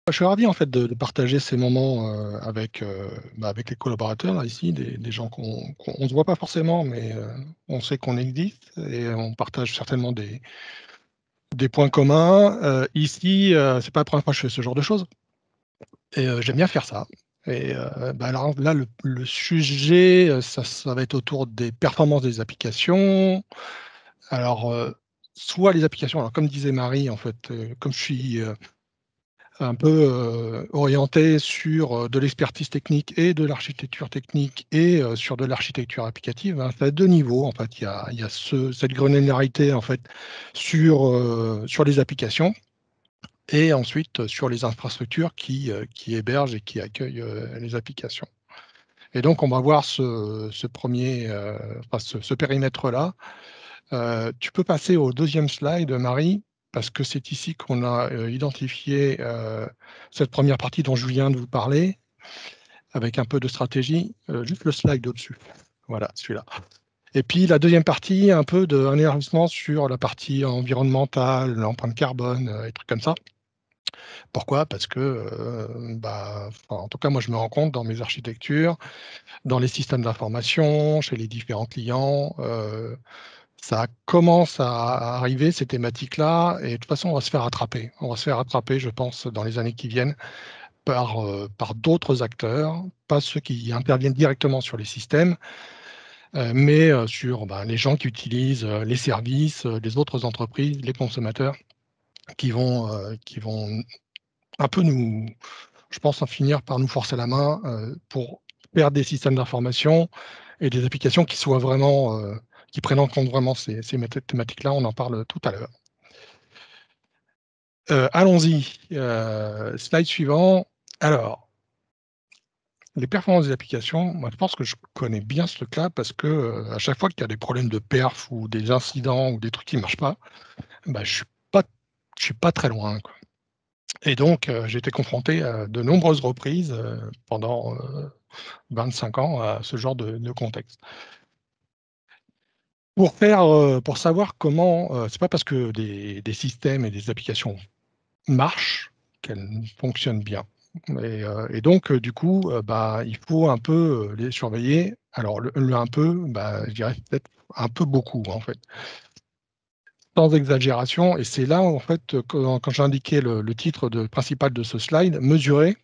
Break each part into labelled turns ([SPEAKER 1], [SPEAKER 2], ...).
[SPEAKER 1] Je suis ravi en fait de partager ces moments avec les collaborateurs là, ici, des gens qu'on ne se voit pas forcément, mais on sait qu'on existe et on partage certainement des points communs. Ici, c'est pas la première fois que je fais ce genre de choses et j'aime bien faire ça. Et alors là, le sujet, ça va être autour des performances des applications. Alors, soit les applications, alors comme disait Marie, en fait, comme je suis un peu orienté sur de l'expertise technique et de l'architecture technique et sur de l'architecture applicative, hein. Ça a deux niveaux. En fait, il y a cette granularité en fait sur les applications et ensuite sur les infrastructures qui hébergent et qui accueillent les applications. Et donc, on va voir ce périmètre-là. Tu peux passer au deuxième slide, Marie, parce que c'est ici qu'on a identifié cette première partie dont je viens de vous parler, avec un peu de stratégie. Juste le slide au-dessus. Voilà, celui-là. Et puis la deuxième partie, un peu d'un élargissement sur la partie environnementale, l'empreinte carbone, et trucs comme ça. Pourquoi? Parce que, en tout cas, moi, je me rends compte dans mes architectures, dans les systèmes d'information, chez les différents clients, ça commence à arriver, ces thématiques-là, et de toute façon, on va se faire rattraper. On va se faire rattraper, je pense, dans les années qui viennent, par d'autres acteurs, pas ceux qui interviennent directement sur les systèmes, mais sur les gens qui utilisent les services, les autres entreprises, les consommateurs, qui vont un peu je pense, en finir par nous forcer la main pour faire des systèmes d'information et des applications qui soient vraiment, qui prennent en compte vraiment ces thématiques-là. On en parle tout à l'heure. Allons-y. Slide suivant. Alors, les performances des applications, moi, je pense que je connais bien ce truc-là parce que à chaque fois qu'il y a des problèmes de perf ou des incidents ou des trucs qui ne marchent pas, je suis pas très loin, quoi. Et donc, j'ai été confronté à de nombreuses reprises pendant 25 ans à ce genre de contexte. Pour savoir comment, c'est pas parce que des systèmes et des applications marchent qu'elles fonctionnent bien. Et donc, du coup, il faut un peu les surveiller. Alors, le un peu, je dirais peut-être un peu beaucoup, en fait, sans exagération. Et c'est là, en fait, quand j'ai indiqué le titre principal de ce slide, mesurer,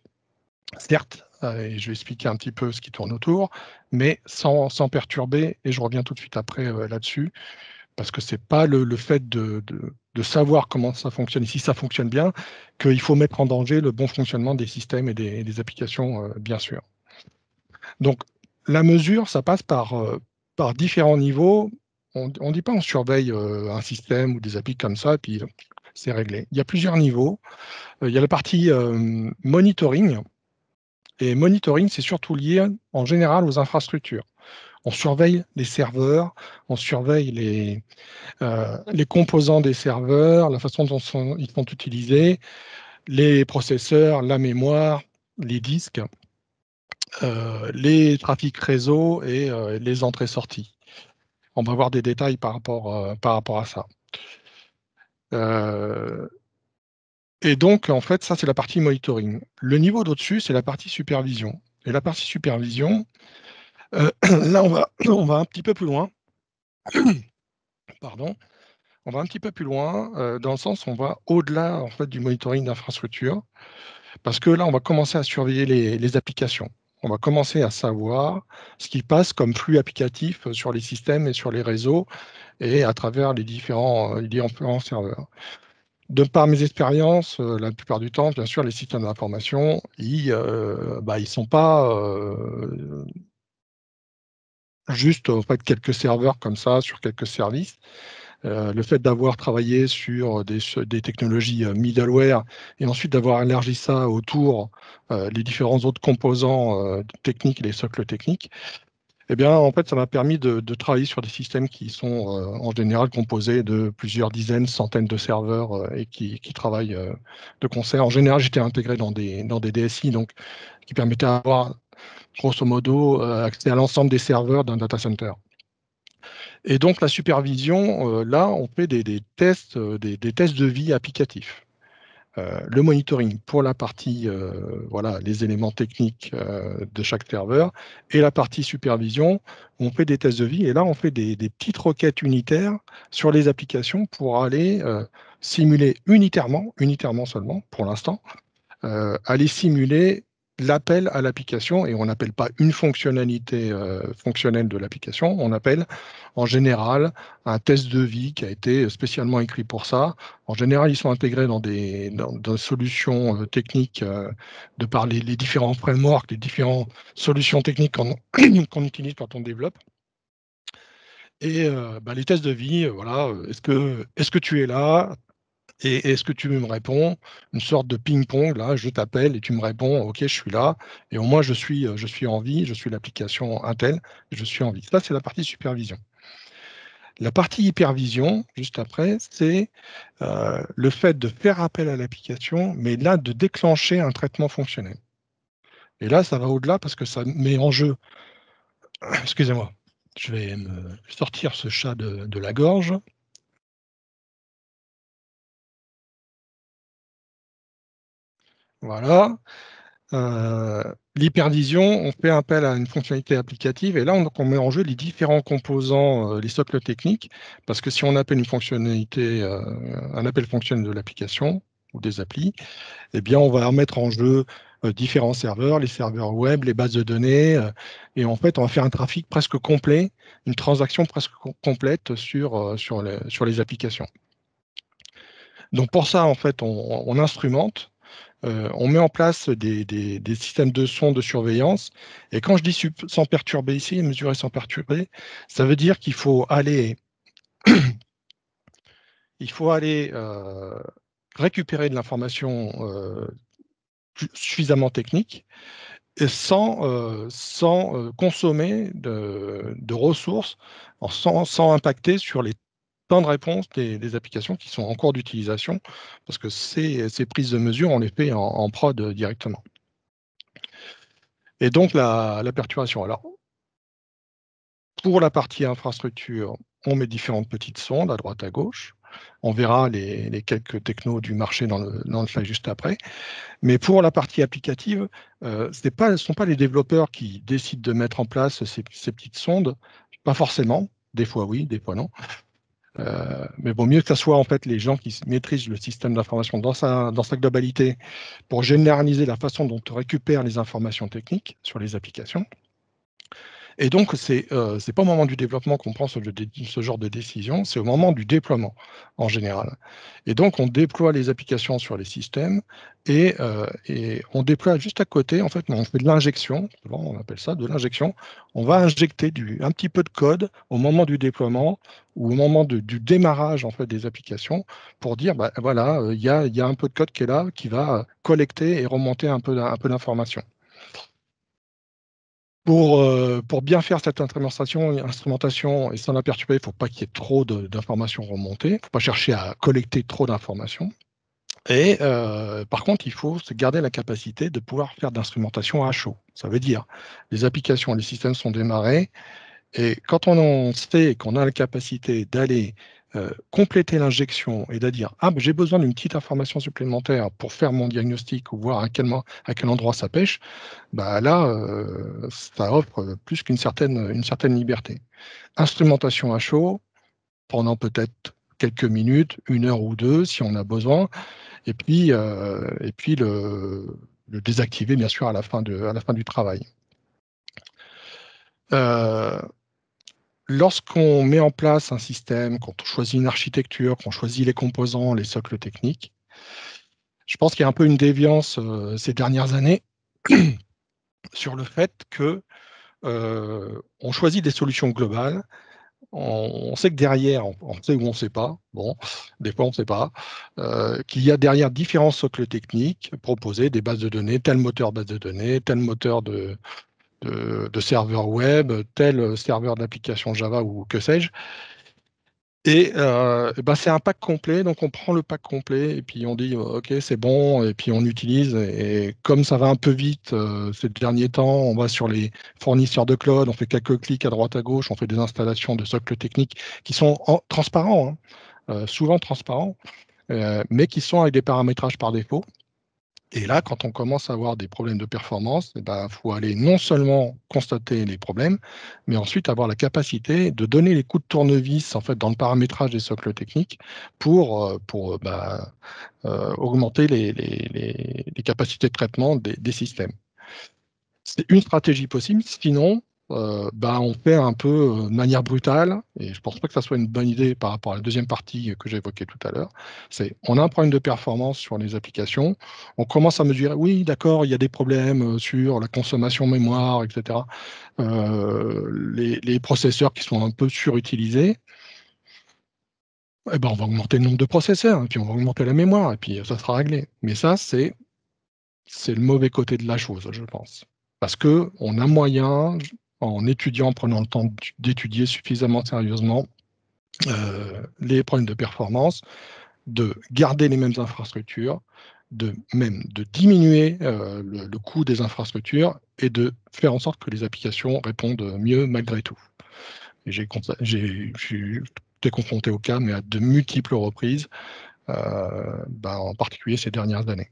[SPEAKER 1] certes, et je vais expliquer un petit peu ce qui tourne autour, mais sans perturber, et je reviens tout de suite après là-dessus, parce que c'est pas le fait de savoir comment ça fonctionne et si ça fonctionne bien, qu'il faut mettre en danger le bon fonctionnement des systèmes et des applications, bien sûr. Donc, la mesure, ça passe par différents niveaux. On ne dit pas on surveille un système ou des applis comme ça, et puis c'est réglé. Il y a plusieurs niveaux. Il y a la partie monitoring. Et monitoring, c'est surtout lié en général aux infrastructures. On surveille les serveurs, on surveille les composants des serveurs, la façon dont ils sont utilisés, les processeurs, la mémoire, les disques, les trafics réseau et les entrées-sorties. On va voir des détails par rapport à ça. Et donc, en fait, ça, c'est la partie monitoring. Le niveau d'au-dessus, c'est la partie supervision. Et la partie supervision, là, on va un petit peu plus loin. Pardon. On va un petit peu plus loin, dans le sens où on va au-delà en fait, du monitoring d'infrastructure, parce que là, on va commencer à surveiller les applications. On va commencer à savoir ce qui passe comme flux applicatif sur les systèmes et sur les réseaux et à travers les différents serveurs. De par mes expériences, la plupart du temps, bien sûr, les systèmes d'information, ils sont pas juste en fait, quelques serveurs comme ça sur quelques services. Le fait d'avoir travaillé sur des technologies middleware et ensuite d'avoir élargi ça autour les différents autres composants techniques et les socles techniques, eh bien, en fait, ça m'a permis de travailler sur des systèmes qui sont en général composés de plusieurs dizaines, centaines de serveurs et qui travaillent de concert. En général, j'étais intégré dans des DSI, donc qui permettaient d'avoir, grosso modo, accès à l'ensemble des serveurs d'un data center. Et donc, la supervision, là, on fait des tests de vie applicatifs. le monitoring pour la partie, voilà, les éléments techniques de chaque serveur, et la partie supervision, on fait des tests de vie, et là, on fait des petites requêtes unitaires sur les applications pour aller simuler unitairement seulement, pour l'instant, aller simuler l'appel à l'application, et on n'appelle pas une fonctionnalité fonctionnelle de l'application, on appelle en général un test de vie qui a été spécialement écrit pour ça. En général, ils sont intégrés dans des solutions techniques de par les différents frameworks, les différentes solutions techniques qu'on utilise quand on développe. Et les tests de vie, voilà, est-ce que tu es là? Et est-ce que tu me réponds? Une sorte de ping-pong, là, je t'appelle et tu me réponds, OK, je suis là. Et au moins, je suis en vie, je suis l'application Intel, je suis en vie. Ça, c'est la partie supervision. La partie hypervision, juste après, c'est le fait de faire appel à l'application, mais là, de déclencher un traitement fonctionnel. Et là, ça va au-delà parce que ça met en jeu, excusez-moi, je vais me sortir ce chat de la gorge. Voilà. L'hypervision, on fait appel à une fonctionnalité applicative, et là, on met en jeu les différents composants, les socles techniques, parce que si on appelle une fonctionnalité, un appel fonctionnel de l'application ou des applis, eh bien, on va mettre en jeu différents serveurs, les serveurs web, les bases de données, et en fait, on va faire un trafic presque complet, une transaction presque complète sur les applications. Donc pour ça, en fait, on instrumente. On met en place des systèmes de son de surveillance. Et quand je dis sans perturber ici, mesurer sans perturber, ça veut dire qu'il faut aller, récupérer de l'information suffisamment technique, et sans consommer de ressources, sans impacter sur les temps de réponse des applications qui sont en cours d'utilisation, parce que ces prises de mesure, on les fait en prod directement. Et donc la perturbation. Alors, pour la partie infrastructure, on met différentes petites sondes à droite à gauche. On verra les quelques technos du marché dans le slide juste après. Mais pour la partie applicative, ce ne sont pas les développeurs qui décident de mettre en place ces petites sondes. Pas forcément. Des fois oui, des fois non. Mais vaut mieux que ce soit en fait les gens qui maîtrisent le système d'information dans sa globalité, pour généraliser la façon dont on récupère les informations techniques sur les applications. Et donc, c'est pas au moment du développement qu'on prend ce genre de décision, c'est au moment du déploiement, en général. Et donc, on déploie les applications sur les systèmes, et on déploie juste à côté, en fait, on fait de l'injection, souvent on appelle ça de l'injection. On va injecter un petit peu de code au moment du déploiement ou au moment du démarrage, en fait, des applications, pour dire, bah, voilà, il y a un peu de code qui est là, qui va collecter et remonter un peu d'informations. Pour bien faire cette instrumentation et sans la perturber, il ne faut pas qu'il y ait trop d'informations remontées. Il ne faut pas chercher à collecter trop d'informations. Et par contre, il faut se garder la capacité de pouvoir faire de l'instrumentation à chaud. Ça veut dire, les applications, les systèmes sont démarrés, et quand on sait qu'on a la capacité d'aller compléter l'injection et de dire, ah, j'ai besoin d'une petite information supplémentaire pour faire mon diagnostic ou voir à quel endroit ça pêche, bah là, ça offre plus une certaine liberté. Instrumentation à chaud, pendant peut-être quelques minutes, 1 heure ou 2 si on a besoin, et puis le désactiver bien sûr à la fin du travail. Euh, Lorsqu'on met en place un système, quand on choisit une architecture, qu'on choisit les composants, les socles techniques, je pense qu'il y a un peu une déviance ces dernières années sur le fait que on choisit des solutions globales. On sait que derrière, on sait ou on ne sait pas, bon, des fois on ne sait pas, qu'il y a derrière différents socles techniques proposés, des bases de données, tel moteur base de données, tel moteur de serveur web, tel serveur d'application Java ou que sais-je. Et c'est un pack complet, donc on prend le pack complet et puis on dit OK, c'est bon, et puis on utilise. Et comme ça va un peu vite ces derniers temps, on va sur les fournisseurs de cloud, on fait quelques clics à droite à gauche, on fait des installations de socles techniques qui sont transparents, hein, souvent transparents. mais qui sont avec des paramétrages par défaut. Et là, quand on commence à avoir des problèmes de performance, il faut aller non seulement constater les problèmes, mais ensuite avoir la capacité de donner les coups de tournevis en fait, dans le paramétrage des socles techniques pour augmenter les capacités de traitement des systèmes. C'est une stratégie possible, sinon on fait un peu de manière brutale, et je ne pense pas que ça soit une bonne idée par rapport à la deuxième partie que j'évoquais tout à l'heure. C'est on a un problème de performance sur les applications, on commence à mesurer, oui, d'accord, il y a des problèmes sur la consommation mémoire, etc. Les processeurs qui sont un peu surutilisés, on va augmenter le nombre de processeurs, et puis on va augmenter la mémoire, et puis ça sera réglé. Mais ça, c'est le mauvais côté de la chose, je pense. Parce qu'on a moyen, en étudiant, en prenant le temps d'étudier suffisamment sérieusement les problèmes de performance, de garder les mêmes infrastructures, même de diminuer le coût des infrastructures et de faire en sorte que les applications répondent mieux malgré tout. J'ai été confronté au cas, mais à de multiples reprises, en particulier ces dernières années.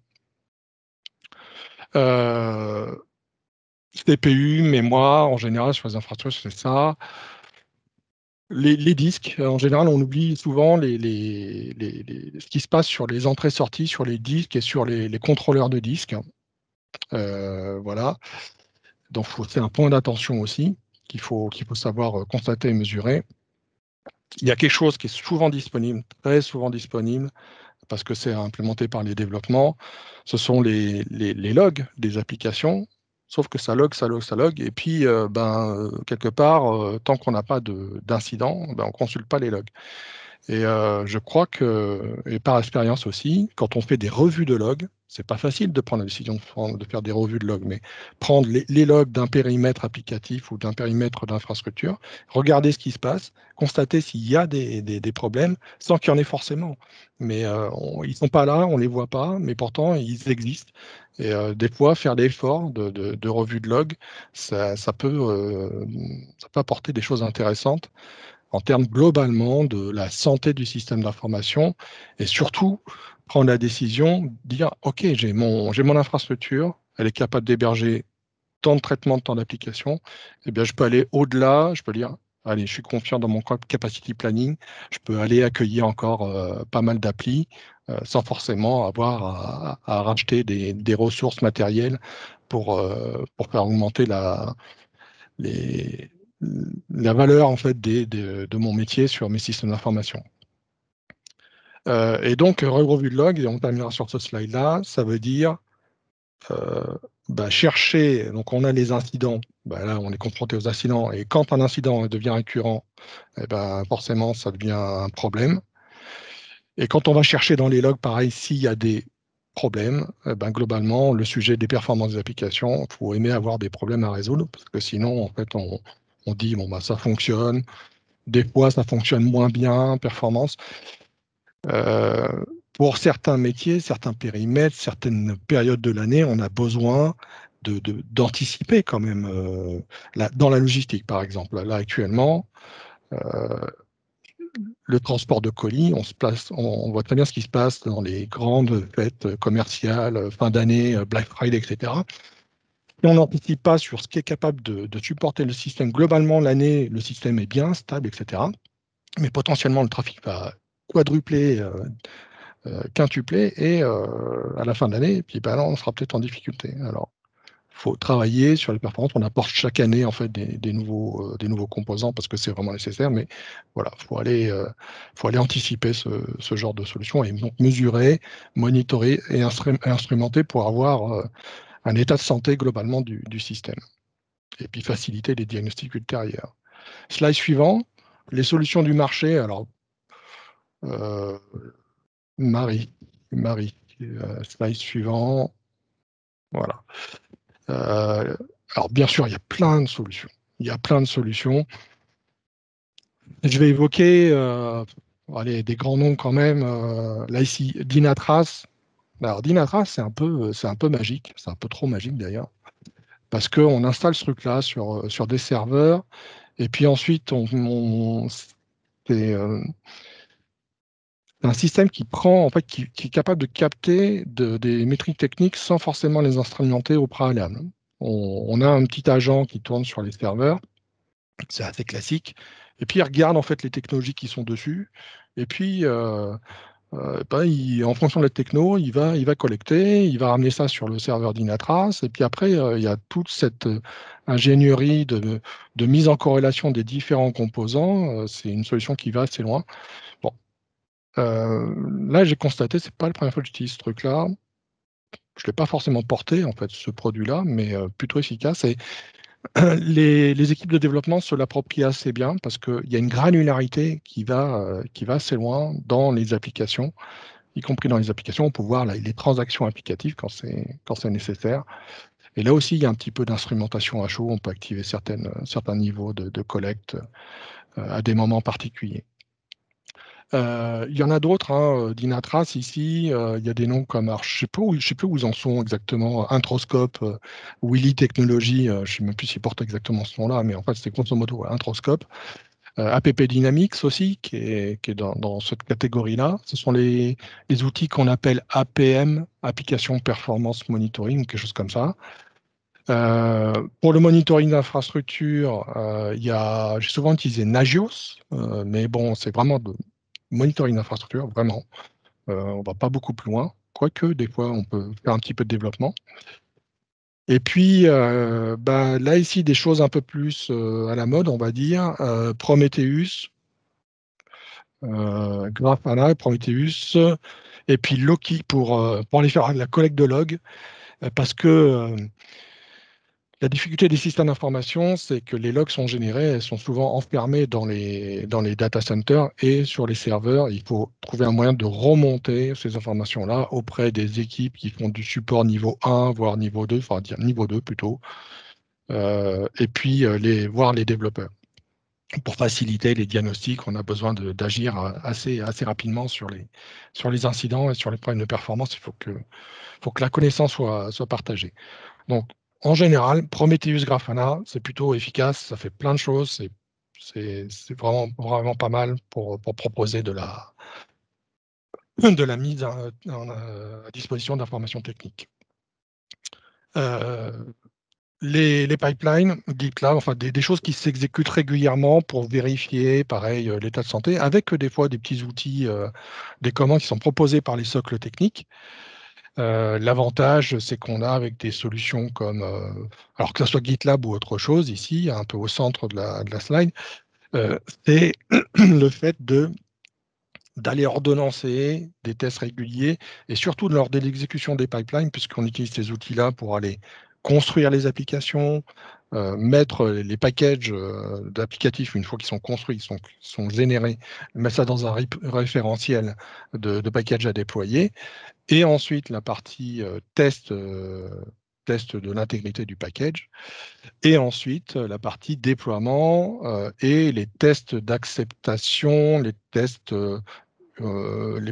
[SPEAKER 1] CPU, mémoire, en général, sur les infrastructures, c'est ça. Les disques, en général, on oublie souvent ce qui se passe sur les entrées-sorties, sur les disques et sur les contrôleurs de disques. Voilà. Donc, c'est un point d'attention aussi qu'il faut savoir constater et mesurer. Il y a quelque chose qui est souvent disponible, très souvent disponible, parce que c'est implémenté par les développements, ce sont les logs des applications, sauf que ça log, ça log, ça log, et puis quelque part, tant qu'on n'a pas d'incident, on ne consulte pas les logs. Et je crois que, et par expérience aussi, quand on fait des revues de logs, c'est pas facile de prendre la décision de faire des revues de logs, mais prendre les logs d'un périmètre applicatif ou d'un périmètre d'infrastructure, regarder ce qui se passe, constater s'il y a des problèmes, sans qu'il y en ait forcément. Mais ils ne sont pas là, on ne les voit pas, mais pourtant ils existent. Et des fois, faire l'effort de revue de log, ça peut apporter des choses intéressantes en termes globalement de la santé du système d'information et surtout prendre la décision, dire OK, j'ai mon infrastructure, elle est capable d'héberger tant de traitements, tant d'applications, eh bien, je peux aller au-delà, je peux dire, allez, je suis confiant dans mon capacity planning, je peux aller accueillir encore pas mal d'applis sans forcément avoir à racheter des ressources matérielles pour faire augmenter les, la valeur en fait de mon métier sur mes systèmes d'information. Et donc, revue de log, et on terminera sur ce slide-là, ça veut dire chercher, donc on a les incidents, là on est confronté aux incidents, et quand un incident devient récurrent, forcément ça devient un problème. Et quand on va chercher dans les logs, pareil, s'il y a des problèmes, globalement, le sujet des performances des applications, il faut aimer avoir des problèmes à résoudre, parce que sinon, en fait, on dit, ça fonctionne, des fois, ça fonctionne moins bien, performance. Pour certains métiers, certains périmètres, certaines périodes de l'année, on a besoin d'anticiper quand même. Dans la logistique, par exemple, là actuellement, le transport de colis, on voit très bien ce qui se passe dans les grandes fêtes commerciales, fin d'année, Black Friday, etc. Si on n'anticipe pas sur ce qui est capable de supporter le système, globalement, l'année, le système est bien stable, etc. Mais potentiellement, le trafic va quadrupler, quintupler, et à la fin de l'année, puis là, on sera peut-être en difficulté. Alors, il faut travailler sur les performances. On apporte chaque année en fait des nouveaux composants parce que c'est vraiment nécessaire, mais voilà, faut aller anticiper ce genre de solution et donc mesurer, monitorer et instrumenter pour avoir un état de santé globalement du système et puis faciliter les diagnostics ultérieurs. Slide suivant, les solutions du marché. Alors, euh, Marie, slide suivant. Voilà. Alors, bien sûr, il y a plein de solutions. Il y a plein de solutions. Je vais évoquer des grands noms quand même. Là, ici, Dynatrace. Alors, Dynatrace, c'est un peu magique. C'est un peu trop magique d'ailleurs. Parce qu'on installe ce truc-là sur des serveurs. Et puis ensuite, c'est un système qui prend, en fait, qui est capable de capter des métriques techniques sans forcément les instrumenter au préalable. On a un petit agent qui tourne sur les serveurs, c'est assez classique, et puis il regarde en fait les technologies qui sont dessus, et puis ben, en fonction de la techno, il va collecter, il va ramener ça sur le serveur d'Inatras, et puis après, il y a toute cette ingénierie de mise en corrélation des différents composants. C'est une solution qui va assez loin. Bon, là, j'ai constaté, c'est pas la première fois que j'utilise ce truc-là. Je ne l'ai pas forcément porté, en fait, ce produit-là, mais plutôt efficace. Et les équipes de développement se l'approprient assez bien parce qu'il y a une granularité qui va assez loin dans les applications, y compris dans les applications. On peut voir là, les transactions applicatives quand c'est nécessaire. Et là aussi, il y a un petit peu d'instrumentation à chaud. On peut activer certains niveaux de collecte à des moments particuliers. Il y en a d'autres, hein, d'Inatras ici. Il y a des noms comme, alors, je sais plus où ils en sont exactement. Introscope, Willy Technologies, je ne sais même plus s'ils portent exactement ce nom-là, mais en fait, c'est grosso modo voilà, Introscope. App Dynamics aussi, qui est dans cette catégorie-là. Ce sont les outils qu'on appelle APM, Application Performance Monitoring, quelque chose comme ça. Pour le monitoring d'infrastructure, j'ai souvent utilisé Nagios, mais bon, c'est vraiment de monitoring d'infrastructure, vraiment. On ne va pas beaucoup plus loin, quoique des fois, on peut faire un petit peu de développement. Et puis, bah, là, ici, des choses un peu plus à la mode, on va dire. Prometheus, Grafana, Prometheus, et puis Loki pour aller faire la collecte de logs, parce que la difficulté des systèmes d'information, c'est que les logs sont générés, elles sont souvent enfermées dans les data centers et sur les serveurs. Il faut trouver un moyen de remonter ces informations-là auprès des équipes qui font du support niveau 1, voire niveau 2, enfin dire niveau 2 plutôt, et puis voir les développeurs. Pour faciliter les diagnostics, on a besoin d'agir assez rapidement sur les incidents et sur les problèmes de performance. Il faut que la connaissance soit partagée. Donc, en général, Prometheus Grafana, c'est plutôt efficace, ça fait plein de choses, c'est vraiment pas mal pour proposer de la mise à disposition d'informations techniques. Euh, les pipelines, GitLab, enfin des choses qui s'exécutent régulièrement pour vérifier, pareil, l'état de santé, avec des fois des petits outils, des commandes qui sont proposées par les socles techniques. L'avantage, c'est qu'on a avec des solutions comme, alors que ce soit GitLab ou autre chose, ici, un peu au centre de la slide, c'est le fait d'aller ordonnancer des tests réguliers et surtout lors de l'exécution des pipelines, puisqu'on utilise ces outils-là pour aller construire les applications, mettre les packages d'applicatifs, une fois qu'ils sont construits, sont générés, mettre ça dans un référentiel de packages à déployer. Et ensuite, la partie test de l'intégrité du package. Et ensuite, la partie déploiement et les tests d'acceptation, les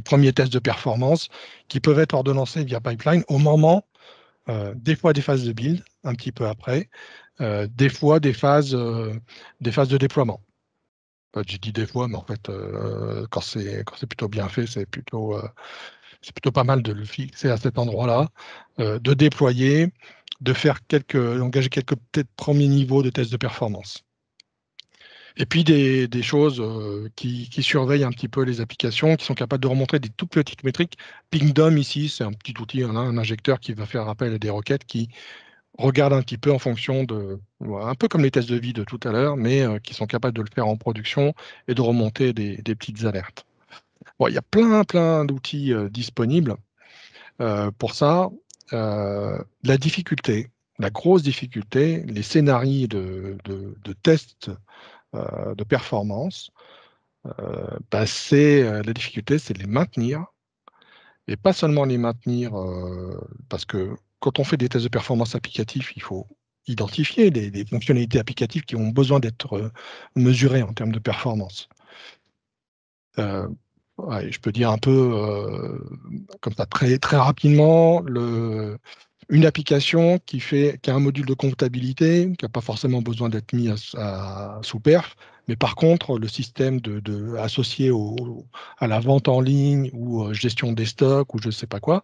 [SPEAKER 1] premiers tests de performance qui peuvent être ordonnancés via pipeline au moment, des fois des phases de build, un petit peu après, des fois des phases de déploiement. J'ai dit des fois, mais en fait, quand c'est plutôt bien fait, c'est plutôt pas mal de le fixer à cet endroit-là, de déployer, d'engager quelques peut-être premiers niveaux de tests de performance. Et puis des choses qui surveillent un petit peu les applications, qui sont capables de remontrer des toutes petites métriques. Pingdom ici, c'est un petit outil, un injecteur qui va faire appel à des requêtes qui regardent un petit peu en fonction voilà, un peu comme les tests de vie de tout à l'heure, mais qui sont capables de le faire en production et de remonter des petites alertes. Bon, il y a plein d'outils disponibles pour ça. La difficulté, la grosse difficulté, les scénarios de tests de performance, bah, la difficulté, c'est de les maintenir. Et pas seulement les maintenir, parce que quand on fait des tests de performance applicatifs, il faut identifier les fonctionnalités applicatives qui ont besoin d'être mesurées en termes de performance. Ouais, je peux dire un peu comme ça très rapidement, une application qui a un module de comptabilité, qui n'a pas forcément besoin d'être mis sous perf, mais par contre, le système associé à la vente en ligne ou gestion des stocks ou je ne sais pas quoi,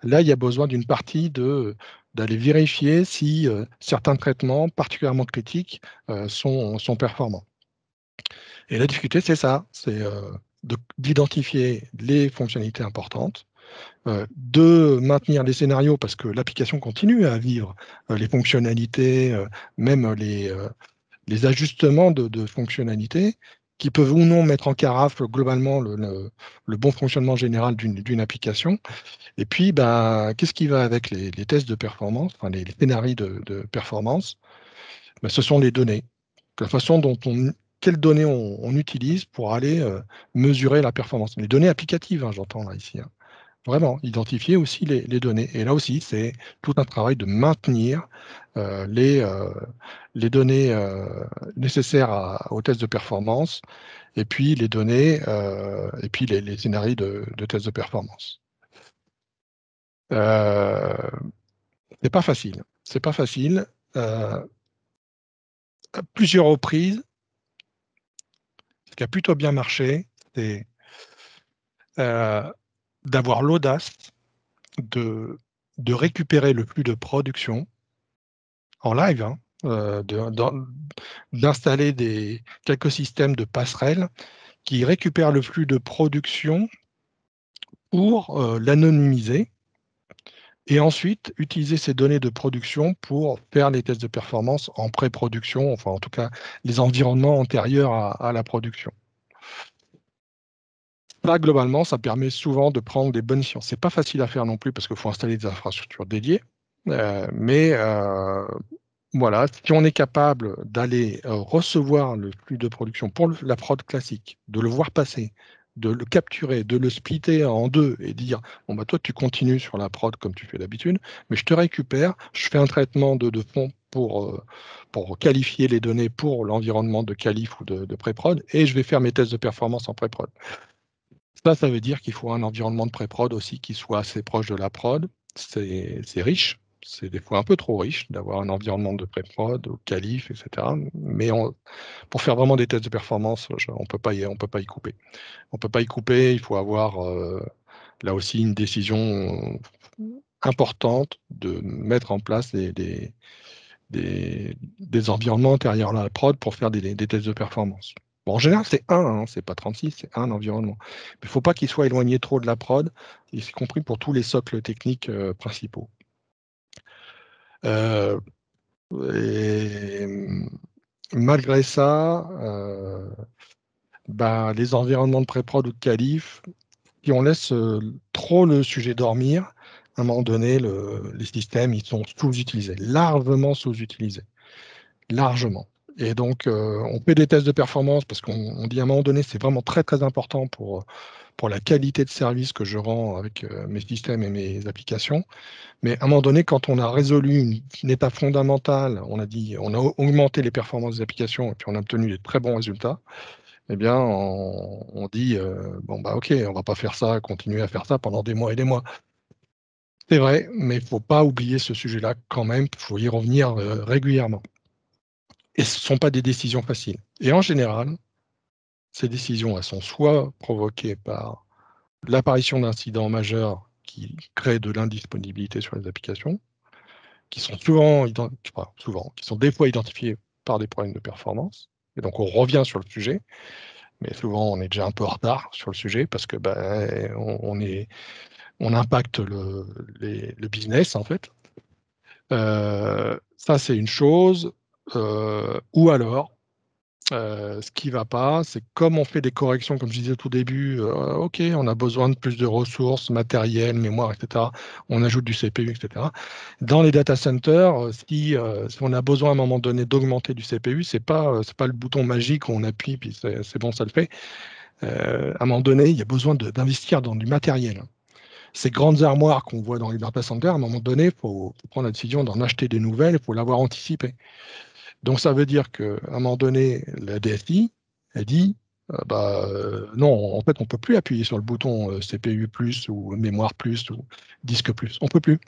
[SPEAKER 1] là, il y a besoin d'une partie d'aller vérifier si certains traitements particulièrement critiques sont performants. Et la difficulté, c'est ça, c'est d'identifier les fonctionnalités importantes, de maintenir les scénarios parce que l'application continue à vivre les fonctionnalités, même les ajustements de fonctionnalités qui peuvent ou non mettre en carafe globalement le bon fonctionnement général d'une application. Et puis, bah, qu'est-ce qui va avec les tests de performance, enfin les scénarios de performance? Ben, ce sont les données, la façon quelles données on utilise pour aller mesurer la performance. Les données applicatives, hein, j'entends là ici, hein. Vraiment, identifier aussi les données. Et là aussi, c'est tout un travail de maintenir euh, les, euh, les données nécessaires aux tests de performance et puis les données et puis les scénarios de tests de performance. Euh, c'est pas facile. C'est pas facile. Euh, à plusieurs reprises, ce qui a plutôt bien marché, c'est euh, d'avoir l'audace de, de récupérer le flux de production en live, hein, d'installer quelques systèmes de passerelles qui récupèrent le flux de production pour l'anonymiser et ensuite utiliser ces données de production pour faire les tests de performance en pré-production, enfin en tout cas les environnements antérieurs à la production. Là, globalement, ça permet souvent de prendre des bonnes décisions. C'est pas facile à faire non plus parce qu'il faut installer des infrastructures dédiées, mais voilà, si on est capable d'aller recevoir le flux de production pour la prod classique, de le voir passer, de le capturer, de le splitter en deux et dire, bon bah toi tu continues sur la prod comme tu fais d'habitude, mais je te récupère, je fais un traitement de fond pour qualifier les données pour l'environnement de qualif ou de pré-prod, et je vais faire mes tests de performance en pré-prod. Ça veut dire qu'il faut un environnement de pré-prod aussi qui soit assez proche de la prod. C'est riche, c'est des fois un peu trop riche d'avoir un environnement de pré-prod, au qualif, etc. Mais pour faire vraiment des tests de performance, on peut pas y couper. On peut pas y couper, il faut avoir là aussi une décision importante de mettre en place des environnements antérieurs à la prod pour faire des tests de performance. Bon, en général, c'est un, hein, c'est pas 36, c'est un environnement. Mais il ne faut pas qu'il soit éloigné trop de la prod, y compris pour tous les socles techniques principaux. Euh, et malgré ça, bah, les environnements de pré-prod ou de qualif, si on laisse trop le sujet dormir, à un moment donné, les systèmes ils sont sous-utilisés, largement sous-utilisés. Largement. Et donc, on fait des tests de performance parce qu'on dit à un moment donné, c'est vraiment très, très important pour la qualité de service que je rends avec mes systèmes et mes applications. Mais à un moment donné, quand on a résolu une étape fondamentale, on a dit, on a augmenté les performances des applications et puis on a obtenu des très bons résultats, eh bien, on dit, bon, bah, OK, on va pas faire ça, continuer à faire ça pendant des mois et des mois. C'est vrai, mais il ne faut pas oublier ce sujet-là quand même, il faut y revenir régulièrement. Et ce ne sont pas des décisions faciles. Et en général, ces décisions, elles sont soit provoquées par l'apparition d'incidents majeurs qui créent de l'indisponibilité sur les applications, qui sont qui sont des fois identifiés par des problèmes de performance. Et donc, on revient sur le sujet, mais souvent, on est déjà un peu en retard sur le sujet parce que on impacte le business, en fait. Ça, c'est une chose. Ou alors, ce qui ne va pas, c'est comme on fait des corrections, comme je disais au tout début, OK, on a besoin de plus de ressources, matériel, mémoire, etc. On ajoute du CPU, etc. Dans les data centers, si on a besoin à un moment donné d'augmenter du CPU, c'est pas le bouton magique où on appuie, puis c'est bon, ça le fait. À un moment donné, il y a besoin d'investir dans du matériel. Ces grandes armoires qu'on voit dans les data centers, à un moment donné, il faut prendre la décision d'en acheter des nouvelles, il faut l'avoir anticipé. Donc ça veut dire qu'à un moment donné, la DSI, elle dit, non, en fait, on ne peut plus appuyer sur le bouton CPU plus ou mémoire plus ou disque plus. On ne peut plus.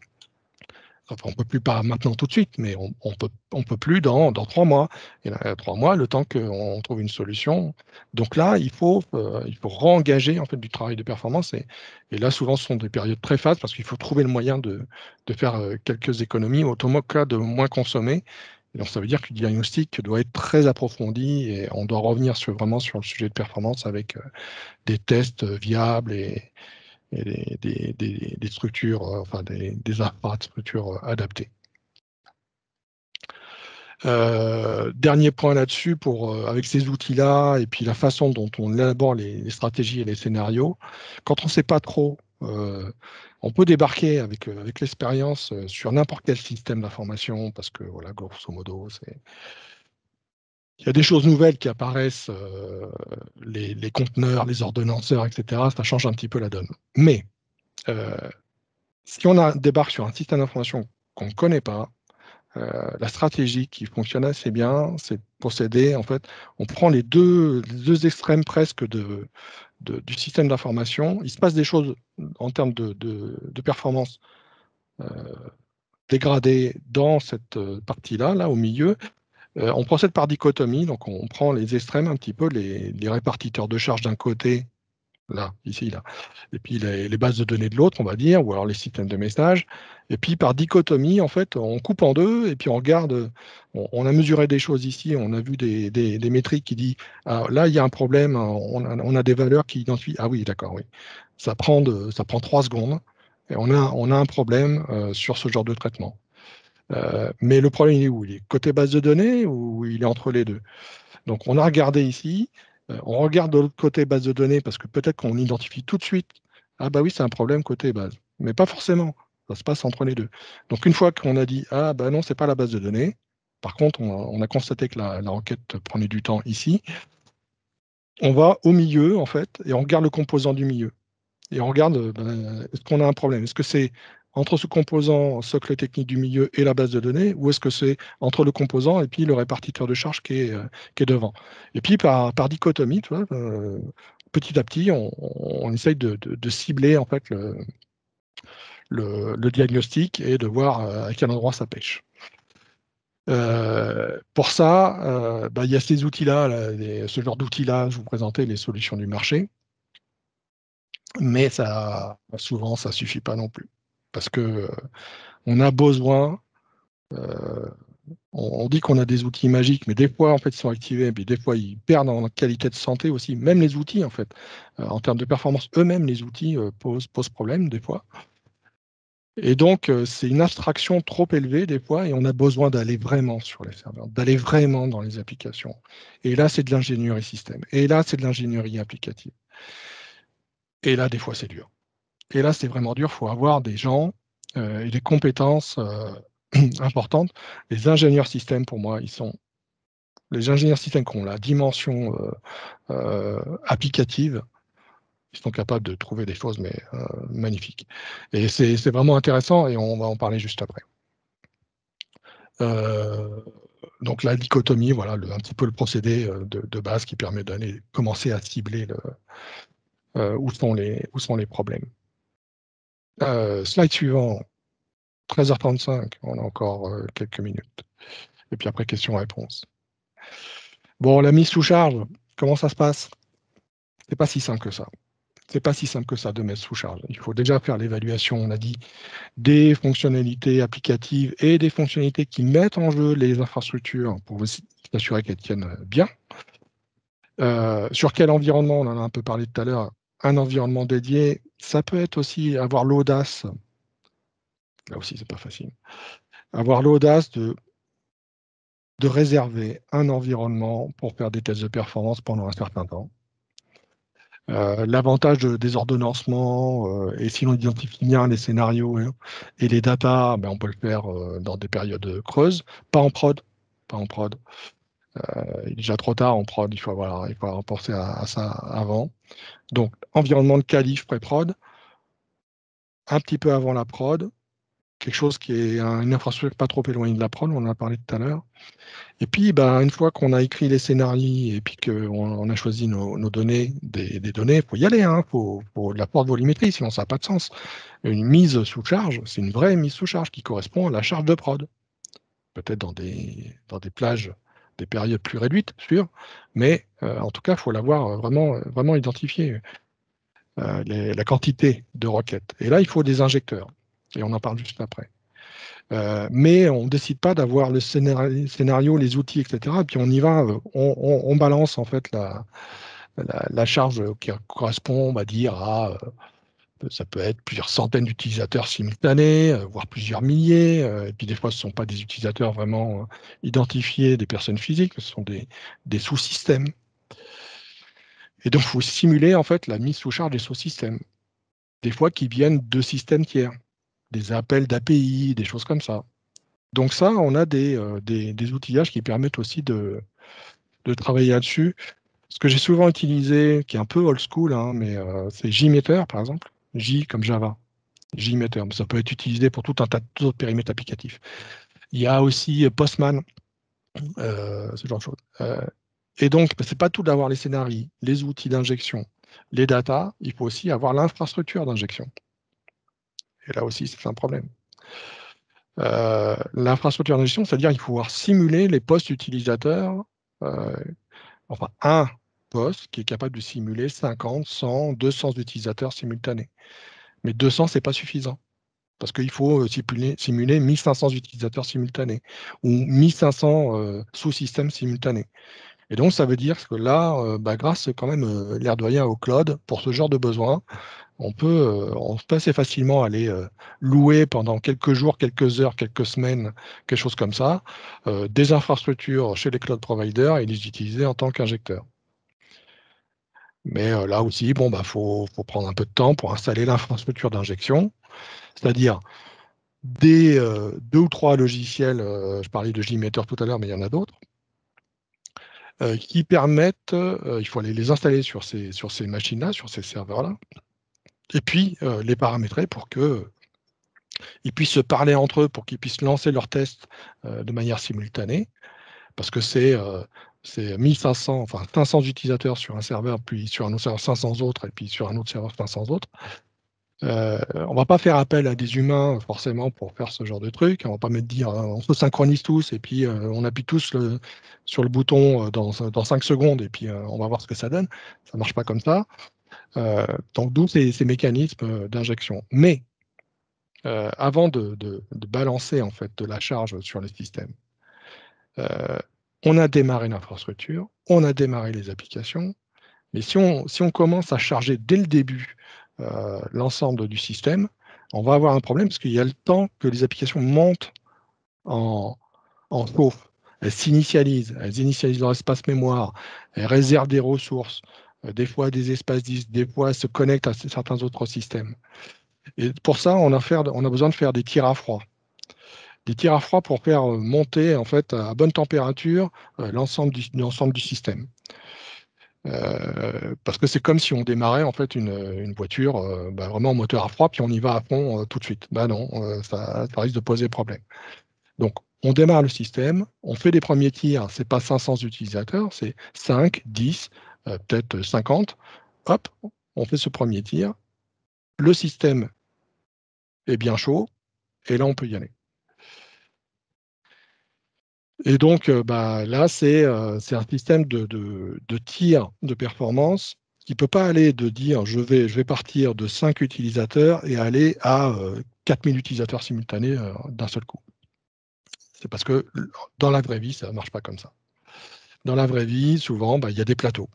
[SPEAKER 1] Enfin, on peut plus pas maintenant tout de suite, mais on peut plus dans 3 mois. Et là, 3 mois, le temps qu'on trouve une solution. Donc là, il faut réengager en fait du travail de performance et là, souvent, ce sont des périodes très fastes parce qu'il faut trouver le moyen de faire, quelques économies, autrement que là, de moins consommer. Et donc ça veut dire que le diagnostic doit être très approfondi et on doit revenir vraiment sur le sujet de performance avec, des tests, viables et des structures, enfin des infrastructures adaptées. Dernier point là-dessus, avec ces outils-là et puis la façon dont on élabore les stratégies et les scénarios, quand on ne sait pas trop, on peut débarquer avec l'expérience sur n'importe quel système d'information parce que, voilà, grosso modo, il y a des choses nouvelles qui apparaissent, les conteneurs, les ordonnanceurs, etc. Ça change un petit peu la donne. Mais euh, si on débarque sur un système d'information qu'on ne connaît pas, la stratégie qui fonctionne assez bien, c'est de procéder, en fait, on prend les deux extrêmes presque du système d'information. Il se passe des choses en termes de performance euh, dégradées dans cette partie-là, là au milieu. On procède par dichotomie, donc on prend les extrêmes un petit peu, les répartiteurs de charge d'un côté là, ici, là. Et puis les bases de données de l'autre, on va dire, ou alors les systèmes de messages. Et puis par dichotomie, en fait, on coupe en deux et puis on regarde, on a mesuré des choses ici, on a vu des métriques qui disent, ah, là, il y a un problème, on a des valeurs qui identifient, ah oui, d'accord, oui. Ça prend 3 secondes et on a un problème sur ce genre de traitement. Mais le problème, il est où? Il est côté base de données ou il est entre les deux? Donc, on a regardé ici, on regarde de l'autre côté base de données parce que peut-être qu'on identifie tout de suite, ah bah oui, c'est un problème côté base, mais pas forcément, ça se passe entre les deux. Donc, une fois qu'on a dit, ah bah non, c'est pas la base de données, par contre, on a constaté que la requête prenait du temps ici, on va au milieu, en fait, et on regarde le composant du milieu. Et on regarde, est-ce qu'on a un problème? Est-ce que c'est entre ce composant socle technique du milieu et la base de données, ou est-ce que c'est entre le composant et puis le répartiteur de charge qui est devant? Et puis par dichotomie, tu vois, petit à petit, on essaye de cibler en fait le diagnostic et de voir à quel endroit ça pêche. Pour ça, bah, il y a ces outils-là, là, ce genre d'outils-là, je vous présentais les solutions du marché. Mais ça, souvent, ça suffit pas non plus. Parce que on a besoin, euh, on dit qu'on a des outils magiques, mais des fois, en fait, ils sont activés, puis des fois, ils perdent en qualité de santé aussi. Même les outils, en fait, en termes de performance, eux-mêmes, les outils posent problème des fois. Et donc, c'est une abstraction trop élevée des fois, et on a besoin d'aller vraiment sur les serveurs, d'aller vraiment dans les applications. Et là, c'est de l'ingénierie système. Et là, c'est de l'ingénierie applicative. Et là, des fois, c'est dur. Et là, c'est vraiment dur. Il faut avoir des gens et des compétences importantes. Les ingénieurs système, pour moi, les ingénieurs système qui ont la dimension applicative. Ils sont capables de trouver des choses, mais magnifiques. Et c'est vraiment intéressant et on va en parler juste après. Euh, donc la dichotomie, voilà, un petit peu le procédé de base qui permet d'aller commencer à cibler où sont les problèmes. Slide suivant. 13h35, on a encore quelques minutes. Et puis après, questions-réponses. Bon, la mise sous charge, comment ça se passe? C'est pas si simple que ça. C'est pas si simple que ça de mettre sous charge. Il faut déjà faire l'évaluation, on a dit, des fonctionnalités applicatives et des fonctionnalités qui mettent en jeu les infrastructures pour s'assurer qu'elles tiennent bien. Sur quel environnement? On en a un peu parlé tout à l'heure. Un environnement dédié, ça peut être aussi avoir l'audace, là aussi c'est pas facile, avoir l'audace de réserver un environnement pour faire des tests de performance pendant un certain temps. L'avantage des ordonnancements, et si l'on identifie bien les scénarios et les datas, ben on peut le faire dans des périodes creuses, pas en prod. Pas en prod. Il est déjà trop tard en prod, il faut avoir pensé à ça avant. Donc, environnement de qualif pré-prod, un petit peu avant la prod, quelque chose qui est une infrastructure pas trop éloignée de la prod, on en a parlé tout à l'heure. Et puis, ben, une fois qu'on a écrit les scénarios et puis qu'on a choisi nos données, des données, il faut y aller, hein, faut de la porte volumétrie, sinon ça n'a pas de sens. Une mise sous charge, c'est une vraie mise sous charge qui correspond à la charge de prod. Peut-être dans des plages, des périodes plus réduites, sûr, mais en tout cas, il faut l'avoir vraiment identifié, la quantité de requêtes. Et là, il faut des injecteurs, et on en parle juste après. Mais on ne décide pas d'avoir le scénario, les outils, etc. Et puis on y va, on balance en fait la charge qui correspond, on va dire, à ça peut être plusieurs centaines d'utilisateurs simultanés, voire plusieurs milliers. Et puis des fois, ce ne sont pas des utilisateurs vraiment identifiés, des personnes physiques, ce sont des sous-systèmes. Et donc, il faut simuler en fait la mise sous charge des sous-systèmes, des fois qui viennent de systèmes tiers, des appels d'API, des choses comme ça. Donc ça, on a des outillages qui permettent aussi de travailler là-dessus. Ce que j'ai souvent utilisé, qui est un peu old school, hein, mais c'est JMeter, par exemple. J comme Java. JMeter, mais ça peut être utilisé pour tout un tas d'autres périmètres applicatifs. Il y a aussi Postman, ce genre de choses. Et donc, ce n'est pas tout d'avoir les scénarios, les outils d'injection, les datas, il faut aussi avoir l'infrastructure d'injection. Et là aussi, c'est un problème. L'infrastructure d'injection, c'est-à-dire qu'il faut pouvoir simuler les postes utilisateurs, enfin un poste qui est capable de simuler 50, 100, 200 utilisateurs simultanés. Mais 200, ce n'est pas suffisant. Parce qu'il faut simuler 1500 utilisateurs simultanés ou 1500 sous-systèmes simultanés. Et donc, ça veut dire que là, grâce quand même l'AirDoyen au cloud, pour ce genre de besoin, on peut assez facilement aller louer pendant quelques jours, quelques heures, quelques semaines, quelque chose comme ça, des infrastructures chez les cloud providers et les utiliser en tant qu'injecteur. Mais là aussi, bon, faut prendre un peu de temps pour installer l'infrastructure d'injection, c'est-à-dire des 2 ou 3 logiciels, je parlais de JMeter tout à l'heure, mais il y en a d'autres, qui permettent, il faut aller les installer sur ces machines-là, sur ces serveurs-là, et puis les paramétrer pour qu'ils puissent se parler entre eux, pour qu'ils puissent lancer leurs tests de manière simultanée, parce que c'est 1500, enfin 500 utilisateurs sur un serveur, puis sur un autre serveur 500 autres, et puis sur un autre serveur 500 autres. On ne va pas faire appel à des humains forcément pour faire ce genre de truc. On ne va pas me dire on se synchronise tous et puis on appuie tous sur le bouton dans 5 secondes et puis on va voir ce que ça donne. Ça ne marche pas comme ça. Donc d'où ces mécanismes d'injection. Mais avant de balancer en fait de la charge sur le système, on a démarré l'infrastructure, on a démarré les applications, mais si on commence à charger dès le début l'ensemble du système, on va avoir un problème parce qu'il y a le temps que les applications montent en chauffe. Elles s'initialisent, elles initialisent leur espace mémoire, elles réservent des ressources, des fois des espaces disques, des fois elles se connectent à certains autres systèmes. Et pour ça, on a besoin de faire des tirs à froid. Des tirs à froid pour faire monter en fait à bonne température l'ensemble du système. Parce que c'est comme si on démarrait en fait une voiture vraiment en moteur à froid, puis on y va à fond tout de suite. Non, ça risque de poser problème. Donc, on démarre le système, on fait des premiers tirs, ce n'est pas 500 utilisateurs, c'est 5, 10, peut-être 50. Hop, on fait ce premier tir, le système est bien chaud, et là, on peut y aller. Et donc, là, c'est un système de tir de performance qui ne peut pas aller de dire je vais partir de 5 utilisateurs et aller à 4000 utilisateurs simultanés d'un seul coup. C'est parce que dans la vraie vie, ça ne marche pas comme ça. Dans la vraie vie, souvent, il y a des plateaux.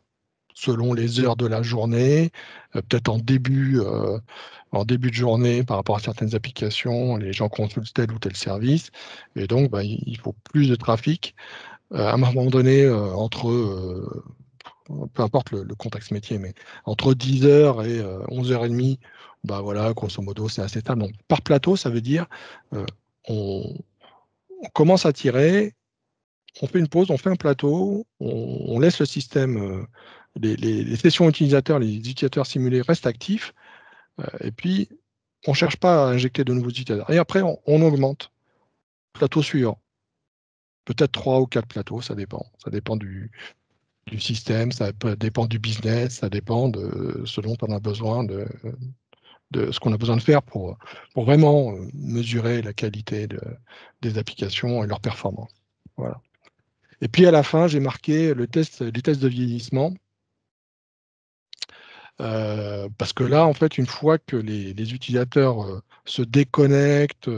[SPEAKER 1] Selon les heures de la journée, peut-être en début de journée par rapport à certaines applications, les gens consultent tel ou tel service, et donc il faut plus de trafic. À un moment donné, peu importe le contexte métier, mais entre 10 heures et 11h30, voilà, grosso modo, c'est assez stable. Donc, par plateau, ça veut dire on commence à tirer, on fait une pause, on fait un plateau, on laisse le système, les sessions utilisateurs, les utilisateurs simulés restent actifs, et puis On ne cherche pas à injecter de nouveaux utilisateurs. Et après, on augmente. Plateau suivant. Peut-être 3 ou 4 plateaux, ça dépend. Ça dépend du système, ça dépend du business, ça dépend de ce dont on a besoin, de ce qu'on a besoin de faire pour vraiment mesurer la qualité des applications et leur performance. Voilà. Et puis à la fin, j'ai marqué les tests de vieillissement. Parce que là, en fait, une fois que les utilisateurs se déconnectent,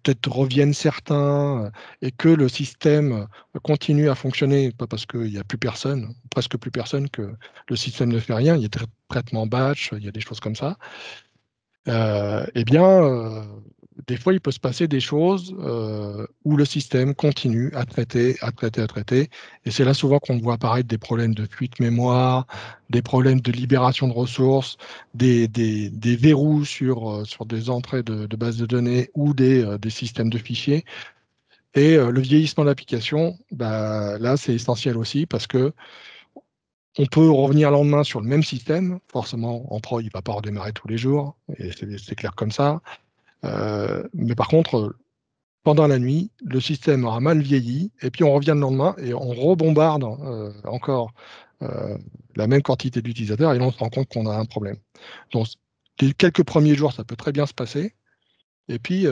[SPEAKER 1] peut-être reviennent certains, et que le système continue à fonctionner, pas parce qu'il n'y a plus personne, presque plus personne, que le système ne fait rien, il y a des traitements batch, il y a des choses comme ça, eh bien, des fois, il peut se passer des choses où le système continue à traiter, à traiter, à traiter. Et c'est là souvent qu'on voit apparaître des problèmes de fuite mémoire, des problèmes de libération de ressources, des verrous sur des entrées de bases de données ou des systèmes de fichiers. Et le vieillissement de l'application, bah, là, c'est essentiel aussi parce que on peut revenir le lendemain sur le même système. Forcément, en pro, il ne va pas redémarrer tous les jours, et c'est clair comme ça. Mais par contre, pendant la nuit, le système aura mal vieilli, et puis on revient le lendemain et on rebombarde encore euh, la même quantité d'utilisateurs, et là on se rend compte qu'on a un problème. Donc, les quelques premiers jours, ça peut très bien se passer, et puis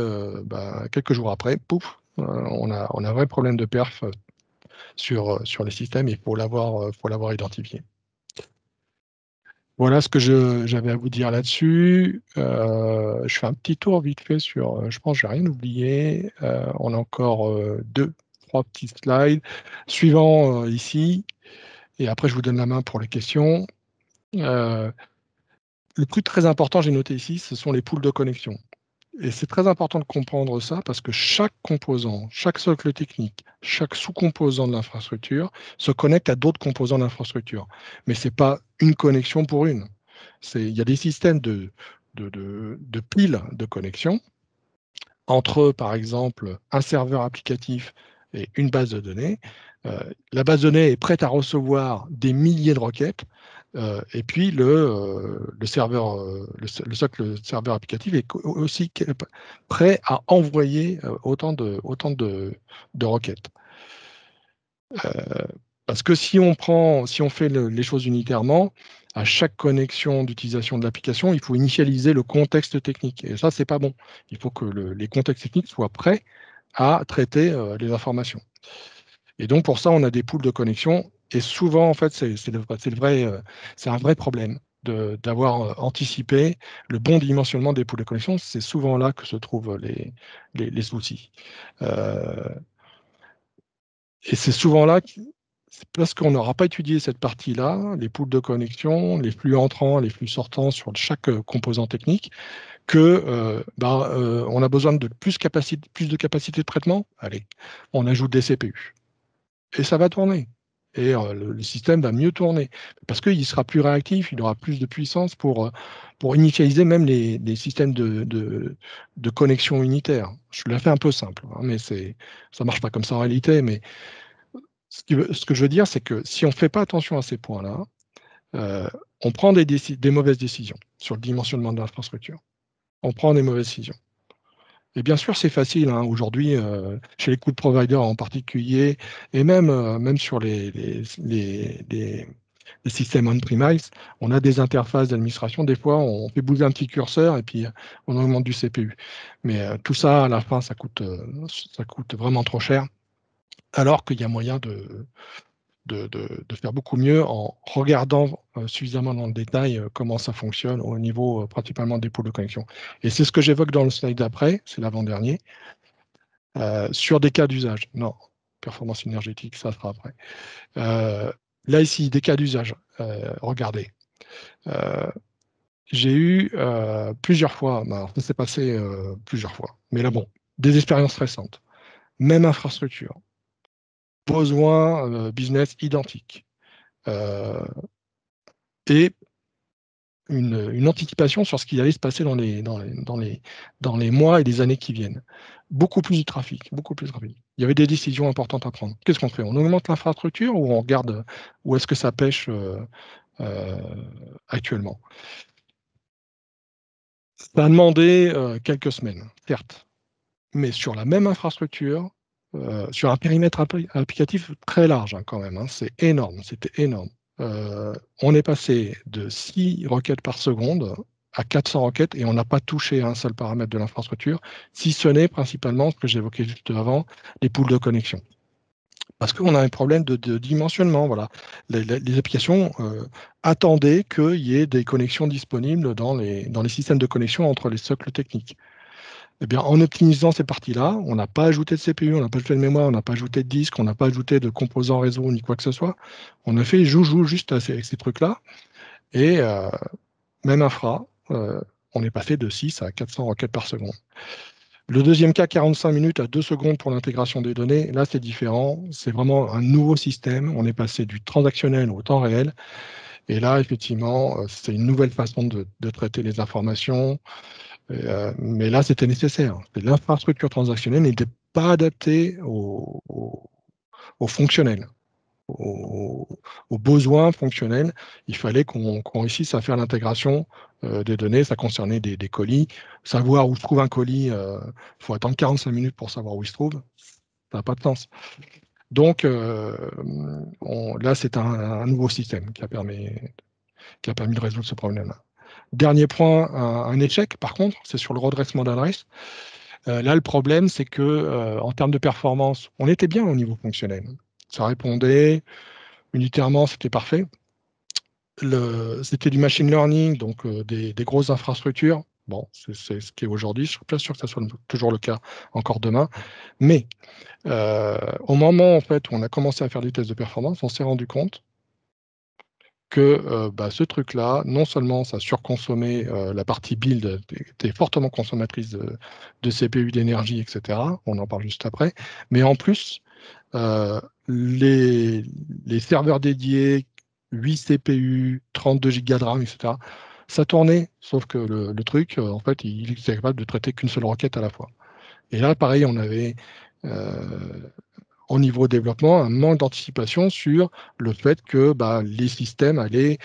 [SPEAKER 1] bah, quelques jours après, pouf, on a un vrai problème de perf sur les systèmes, et il faut l'avoir identifié. Voilà ce que j'avais à vous dire là-dessus. Je fais un petit tour vite fait sur, je pense que j'ai rien oublié. On a encore 2, 3 petits slides. Suivant ici, et après je vous donne la main pour les questions. Euh, le plus très important, j'ai noté ici, ce sont les pools de connexion. Et c'est très important de comprendre ça parce que chaque composant, chaque socle technique, chaque sous-composant de l'infrastructure se connecte à d'autres composants de l'infrastructure. Mais ce n'est pas une connexion pour une. Il y a des systèmes de piles de connexion entre, par exemple, un serveur applicatif et une base de données. Euh, la base de données est prête à recevoir des milliers de requêtes, et puis le serveur, le socle serveur applicatif est aussi prêt à envoyer autant de requêtes. Parce que si on fait les choses unitairement, à chaque connexion d'utilisation de l'application, il faut initialiser le contexte technique. Et ça, c'est pas bon. Il faut que les contextes techniques soient prêts à traiter les informations. Et donc, pour ça, on a des pools de connexion. Et souvent, en fait, c'est un vrai problème d'avoir anticipé le bon dimensionnement des pools de connexion. C'est souvent là que se trouvent les soucis. Euh, et c'est souvent là, c'est parce qu'on n'aura pas étudié cette partie-là, les pools de connexion, les flux entrants, les flux sortants sur chaque composant technique, que on a besoin de plus de capacité de traitement. Allez, on ajoute des CPU. Et ça va tourner. Et le système va mieux tourner. Parce qu'il sera plus réactif, il aura plus de puissance pour initialiser même les systèmes de connexion unitaire. Je l'ai fait un peu simple, hein, mais ça ne marche pas comme ça en réalité. Mais ce que je veux dire, c'est que si on ne fait pas attention à ces points-là, euh, on prend des mauvaises décisions sur le dimensionnement de l'infrastructure. On prend des mauvaises décisions. Et bien sûr, c'est facile hein, aujourd'hui, chez les cloud providers en particulier, et même sur les systèmes on-premise, on a des interfaces d'administration. Des fois, on fait bouger un petit curseur et puis on augmente du CPU. Mais tout ça, à la fin, ça coûte vraiment trop cher, alors qu'il y a moyen de faire beaucoup mieux en regardant suffisamment dans le détail comment ça fonctionne au niveau principalement des pôles de connexion. Et c'est ce que j'évoque dans le slide d'après, c'est l'avant-dernier, sur des cas d'usage. Non, performance énergétique, ça sera après. Euh, Là, ici, des cas d'usage. Regardez. Euh, j'ai eu plusieurs fois, alors, ça s'est passé plusieurs fois, mais là, bon, des expériences récentes. Même infrastructure, besoin business identique. Euh, et une anticipation sur ce qui allait se passer dans les mois et les années qui viennent. Beaucoup plus de trafic, beaucoup plus de trafic. Il y avait des décisions importantes à prendre. Qu'est-ce qu'on fait? On augmente l'infrastructure ou on regarde où est-ce que ça pêche euh, actuellement? Ça a demandé quelques semaines, certes, mais sur la même infrastructure, sur un périmètre applicatif très large quand même, hein, c'est énorme, c'était énorme. On est passé de 6 requêtes par seconde à 400 requêtes et on n'a pas touché un seul paramètre de l'infrastructure, si ce n'est principalement ce que j'évoquais juste avant, les pools de connexion. Parce qu'on a un problème de dimensionnement. Voilà. Les applications attendaient qu'il y ait des connexions disponibles dans les systèmes de connexion entre les socles techniques. Eh bien, en optimisant ces parties-là, on n'a pas ajouté de CPU, on n'a pas ajouté de mémoire, on n'a pas ajouté de disque, on n'a pas ajouté de composants réseau ni quoi que ce soit. On a fait joujou juste avec ces trucs-là. Et même infra, on est passé de 6 à 400 requêtes par seconde. Le deuxième cas, 45 minutes à 2 secondes pour l'intégration des données. Là, c'est différent. C'est vraiment un nouveau système. On est passé du transactionnel au temps réel. Et là, effectivement, c'est une nouvelle façon de traiter les informations. Mais là, c'était nécessaire. L'infrastructure transactionnelle n'était pas adaptée au fonctionnel, aux, aux besoins fonctionnels. Il fallait qu'on réussisse à faire l'intégration des données. Ça concernait des colis. Savoir où se trouve un colis, il faut attendre 45 minutes pour savoir où il se trouve. Ça n'a pas de sens. Donc, là, c'est un nouveau système qui a permis de résoudre ce problème-là. Dernier point, un échec, par contre, c'est sur le redressement d'adresse. Là, le problème, c'est que en termes de performance, on était bien au niveau fonctionnel. Ça répondait unitairement, c'était parfait. C'était du machine learning, donc des grosses infrastructures. Bon, c'est ce qui est aujourd'hui. Je ne suis pas sûr que ça soit toujours le cas encore demain. Mais au moment en fait, où on a commencé à faire des tests de performance, on s'est rendu compte que ce truc-là, non seulement ça surconsommait la partie build, était fortement consommatrice de CPU, d'énergie, etc. On en parle juste après. Mais en plus, euh, les, les serveurs dédiés, 8 CPU, 32 Go de RAM, etc., ça tournait, sauf que le truc, en fait, il était capable de traiter qu'une seule requête à la fois. Et là, pareil, on avait au niveau développement un manque d'anticipation sur le fait que les systèmes allaient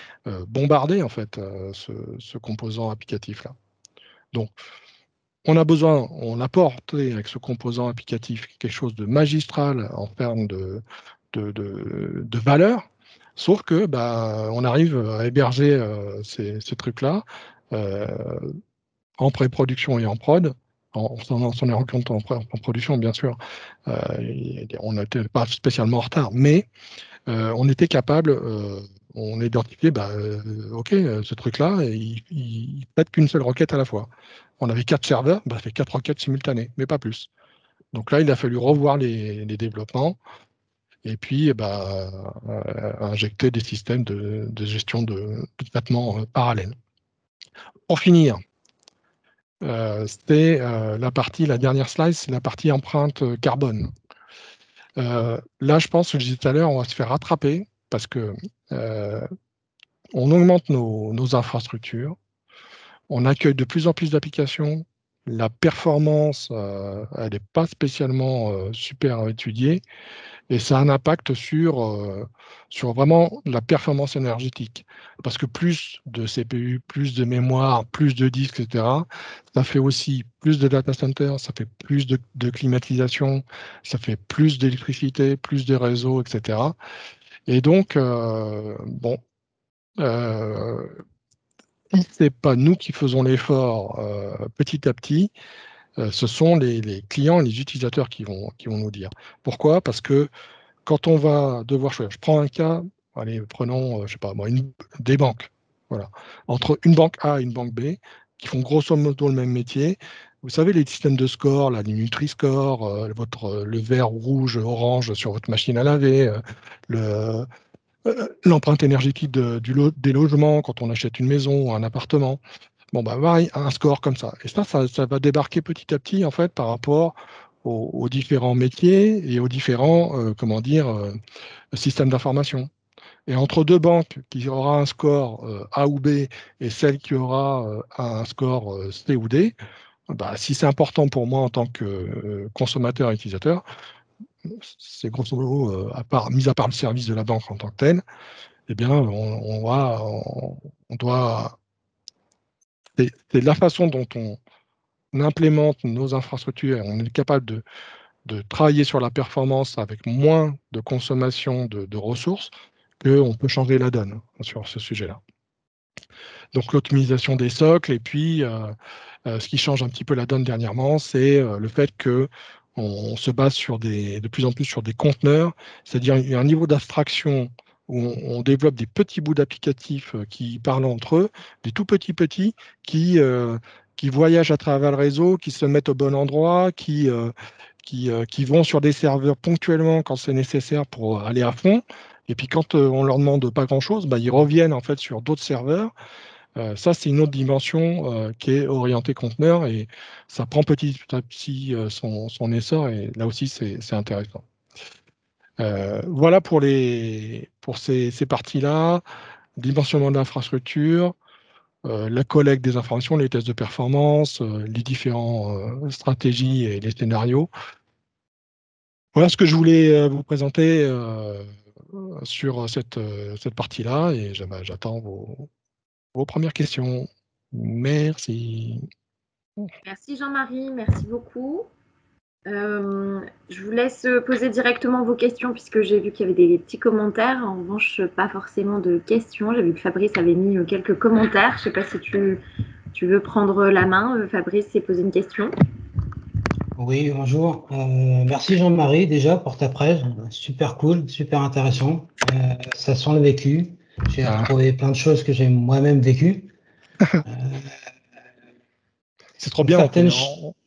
[SPEAKER 1] bombarder en fait ce composant applicatif-là. Donc, on a besoin, on a porté avec ce composant applicatif quelque chose de magistral en termes de valeur, sauf que on arrive à héberger ces trucs-là euh, en pré-production et en prod. On s'en est rendu compte en production, bien sûr. On n'était pas spécialement en retard, mais on était capable, on a identifié, OK, ce truc-là, il ne traite qu'une seule requête à la fois. On avait 4 serveurs, fait 4 requêtes simultanées, mais pas plus. Donc là, il a fallu revoir les développements et puis injecter des systèmes de gestion de traitement parallèle. Pour finir, c'était la dernière slide, c'est la partie empreinte carbone. Là, je pense que je disais tout à l'heure, on va se faire rattraper parce que on augmente nos infrastructures, on accueille de plus en plus d'applications, la performance, elle n'est pas spécialement super étudiée, et ça a un impact sur vraiment la performance énergétique. Parce que plus de CPU, plus de mémoire, plus de disques, etc., ça fait aussi plus de data centers, ça fait plus de climatisation, ça fait plus d'électricité, plus de réseaux, etc. Et donc, euh, ce n'est pas nous qui faisons l'effort petit à petit, ce sont les clients et les utilisateurs qui vont nous dire. Pourquoi? Parce que quand on va devoir choisir, je prends un cas, allez, prenons, je sais pas moi, des banques. Voilà. Entre une banque A et une banque B, qui font grosso modo le même métier, vous savez, les systèmes de score, là, les Nutri-Score, le vert, rouge, orange sur votre machine à laver, l'empreinte énergétique des logements quand on achète une maison ou un appartement. Bon, pareil, un score comme ça. Et ça va débarquer petit à petit, en fait, par rapport aux différents métiers et aux différents, comment dire, systèmes d'information. Et entre deux banques qui aura un score A ou B et celle qui aura un score C ou D, si c'est important pour moi en tant que consommateur et utilisateur, c'est grosso modo, mis à part le service de la banque en tant que tel, eh bien, on doit C'est la façon dont on implémente nos infrastructures et on est capable de travailler sur la performance avec moins de consommation de ressources, qu'on peut changer la donne sur ce sujet-là. Donc l'optimisation des socles et puis ce qui change un petit peu la donne dernièrement, c'est le fait qu'on se base de plus en plus sur des conteneurs, c'est-à-dire il y a un niveau d'abstraction où on développe des petits bouts d'applicatifs qui parlent entre eux, des tout petits qui voyagent à travers le réseau, qui se mettent au bon endroit, qui vont sur des serveurs ponctuellement quand c'est nécessaire pour aller à fond. Et puis quand on leur demande pas grand-chose, bah, ils reviennent en fait sur d'autres serveurs. Ça, c'est une autre dimension qui est orientée conteneur et ça prend petit à petit son essor et là aussi, c'est intéressant. Voilà pour ces parties-là, dimensionnement de l'infrastructure, la collecte des informations, les tests de performance, les différentes stratégies et les scénarios. Voilà ce que je voulais vous présenter sur cette partie-là et j'attends vos premières questions. Merci.
[SPEAKER 2] Merci Jean-Marie, merci beaucoup. Je vous laisse poser directement vos questions puisque j'ai vu qu'il y avait des petits commentaires. En revanche, pas forcément de questions. J'ai vu que Fabrice avait mis quelques commentaires. Je ne sais pas si tu veux prendre la main, Fabrice, et poser une question.
[SPEAKER 3] Oui, bonjour. Merci Jean-Marie déjà pour ta presse. Super cool, super intéressant. Ça sent le vécu. J'ai retrouvé plein de choses que j'ai moi-même vécues.
[SPEAKER 1] C'est trop bien,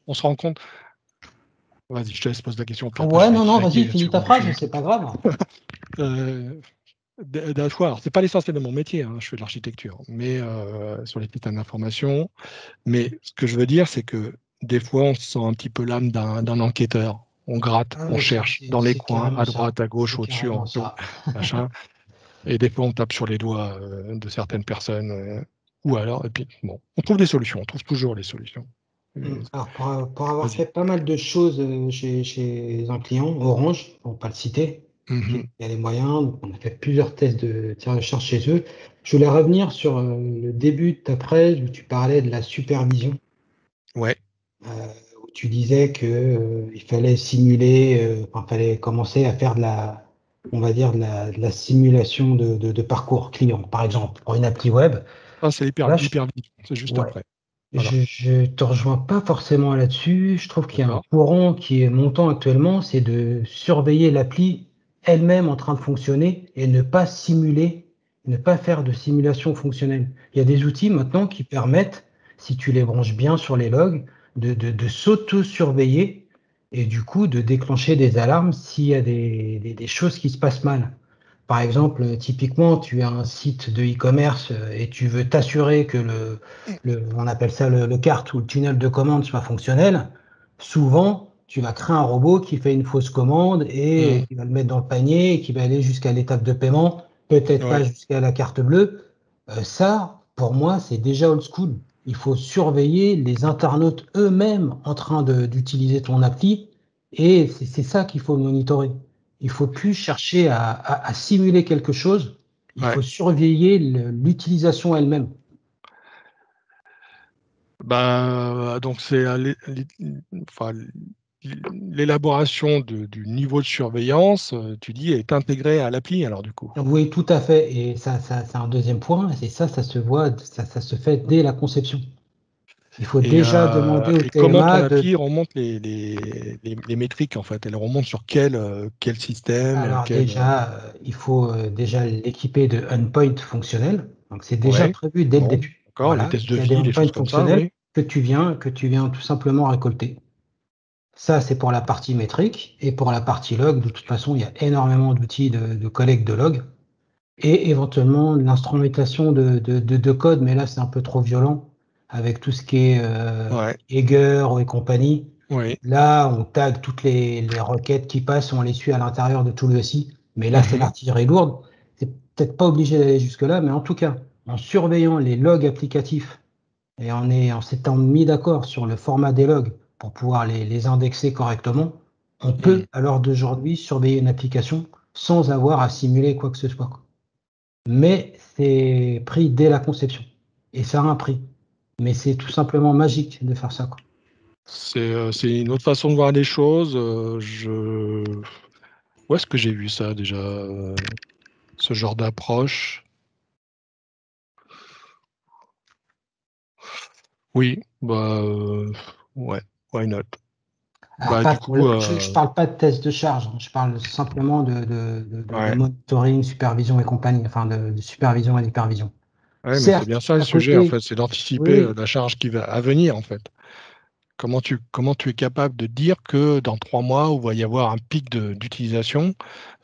[SPEAKER 1] on se rend compte. Vas-y, je te laisse poser la question. Puis après,
[SPEAKER 3] Ouais, non, vas-y,
[SPEAKER 1] divaguer
[SPEAKER 3] finis
[SPEAKER 1] sur
[SPEAKER 3] ta
[SPEAKER 1] mon
[SPEAKER 3] phrase,
[SPEAKER 1] sujet.
[SPEAKER 3] c'est pas grave.
[SPEAKER 1] Alors, c'est pas l'essentiel de mon métier, hein, je fais de l'architecture, mais sur les systèmes d'information. Mais ce que je veux dire, c'est que des fois, on se sent un petit peu l'âme d'un enquêteur. On gratte, on cherche dans les coins, à droite, à gauche, au-dessus, en dessous, machin. Et des fois, on tape sur les doigts de certaines personnes. Ou alors, et puis, bon, on trouve des solutions, on trouve toujours les solutions.
[SPEAKER 3] Alors, pour avoir
[SPEAKER 1] Vas-y.
[SPEAKER 3] fait pas mal de choses chez un client, Orange, pour ne pas le citer, qui a les moyens, donc on a fait plusieurs tests de tir de charge chez eux. Je voulais revenir sur le début de ta presse où tu parlais de la supervision.
[SPEAKER 1] Ouais.
[SPEAKER 3] Où tu disais que il fallait simuler, fallait commencer à faire on va dire de la simulation de parcours client, par exemple, pour une appli web.
[SPEAKER 1] Ah, c'est
[SPEAKER 3] Là,
[SPEAKER 1] hyper vite, c'est juste
[SPEAKER 3] ouais,
[SPEAKER 1] après. Voilà.
[SPEAKER 3] je te rejoins pas forcément là-dessus. Je trouve qu'il y a un
[SPEAKER 1] D'accord.
[SPEAKER 3] courant qui est montant actuellement, c'est de surveiller l'appli elle-même en train de fonctionner et ne pas simuler, ne pas faire de simulation fonctionnelle. Il y a des outils maintenant qui permettent, si tu les branches bien sur les logs, de s'auto-surveiller et du coup de déclencher des alarmes s'il y a des choses qui se passent mal. Par exemple, typiquement, tu as un site de e-commerce et tu veux t'assurer que on appelle ça le cart ou le tunnel de commande soit fonctionnel. Souvent, tu vas créer un robot qui fait une fausse commande et qui va le mettre dans le panier et qui va aller jusqu'à l'étape de paiement, peut-être pas
[SPEAKER 1] Ouais.
[SPEAKER 3] jusqu'à la carte bleue. Ça, pour moi, c'est déjà old school. Il faut surveiller les internautes eux-mêmes en train d'utiliser ton appli et c'est ça qu'il faut monitorer. Il faut plus chercher à simuler quelque chose. Il
[SPEAKER 1] Ouais.
[SPEAKER 3] faut surveiller l'utilisation elle-même.
[SPEAKER 1] Donc c'est enfin, l'élaboration du niveau de surveillance, tu dis, est intégrée à l'appli alors du coup.
[SPEAKER 3] Oui, tout à fait. Et ça c'est un deuxième point. Et ça se voit, ça se fait dès la conception. Il faut déjà demander au
[SPEAKER 1] Et comment ton
[SPEAKER 3] TMA de.
[SPEAKER 1] appli remonte les métriques en fait? Elle remonte sur quel système,
[SPEAKER 3] Alors déjà, il faut déjà l'équiper de endpoint fonctionnel. Donc c'est déjà
[SPEAKER 1] Ouais.
[SPEAKER 3] prévu dès le
[SPEAKER 1] Bon,
[SPEAKER 3] début.
[SPEAKER 1] d'accord, les
[SPEAKER 3] Voilà.
[SPEAKER 1] tests
[SPEAKER 3] Donc
[SPEAKER 1] de
[SPEAKER 3] il y a des
[SPEAKER 1] vie, les
[SPEAKER 3] endpoints
[SPEAKER 1] choses comme ça,
[SPEAKER 3] fonctionnels
[SPEAKER 1] oui.
[SPEAKER 3] que tu viens tout simplement récolter. Ça, c'est pour la partie métrique. Et pour la partie log, de toute façon, il y a énormément d'outils de collecte de log. Et éventuellement l'instrumentation de code, mais là, c'est un peu trop violent avec tout ce qui est
[SPEAKER 1] Ouais.
[SPEAKER 3] Jaeger et compagnie.
[SPEAKER 1] Oui.
[SPEAKER 3] Là, on tag toutes les requêtes qui passent, on les suit à l'intérieur de tout le SI. Mais là, c'est
[SPEAKER 1] Mhm.
[SPEAKER 3] l'artillerie lourde. C'est peut-être pas obligé d'aller jusque-là, mais en tout cas, en surveillant les logs applicatifs et en s'étant mis d'accord sur le format des logs pour pouvoir les indexer correctement, on peut, à l'heure d'aujourd'hui, surveiller une application sans avoir à simuler quoi que ce soit. Mais c'est pris dès la conception. Et ça a un prix. Mais c'est tout simplement magique de faire ça, quoi.
[SPEAKER 1] C'est une autre façon de voir les choses. Où est-ce que j'ai vu ça déjà, ce genre d'approche? Oui, bah, ouais, why not?
[SPEAKER 3] Alors,
[SPEAKER 1] Bah,
[SPEAKER 3] pas
[SPEAKER 1] du
[SPEAKER 3] pour
[SPEAKER 1] coup,
[SPEAKER 3] je parle pas de test de charge, hein. Je parle simplement de
[SPEAKER 1] ouais,
[SPEAKER 3] monitoring, supervision et compagnie, enfin de supervision et d'hypervision.
[SPEAKER 1] ouais, mais c'est bien
[SPEAKER 3] Certes,
[SPEAKER 1] ça le
[SPEAKER 3] à
[SPEAKER 1] sujet, en
[SPEAKER 3] côté,
[SPEAKER 1] fait, c'est d'anticiper
[SPEAKER 3] oui,
[SPEAKER 1] la charge qui va à venir, en fait. Comment tu es capable de dire que dans 3 mois, il va y avoir un pic d'utilisation,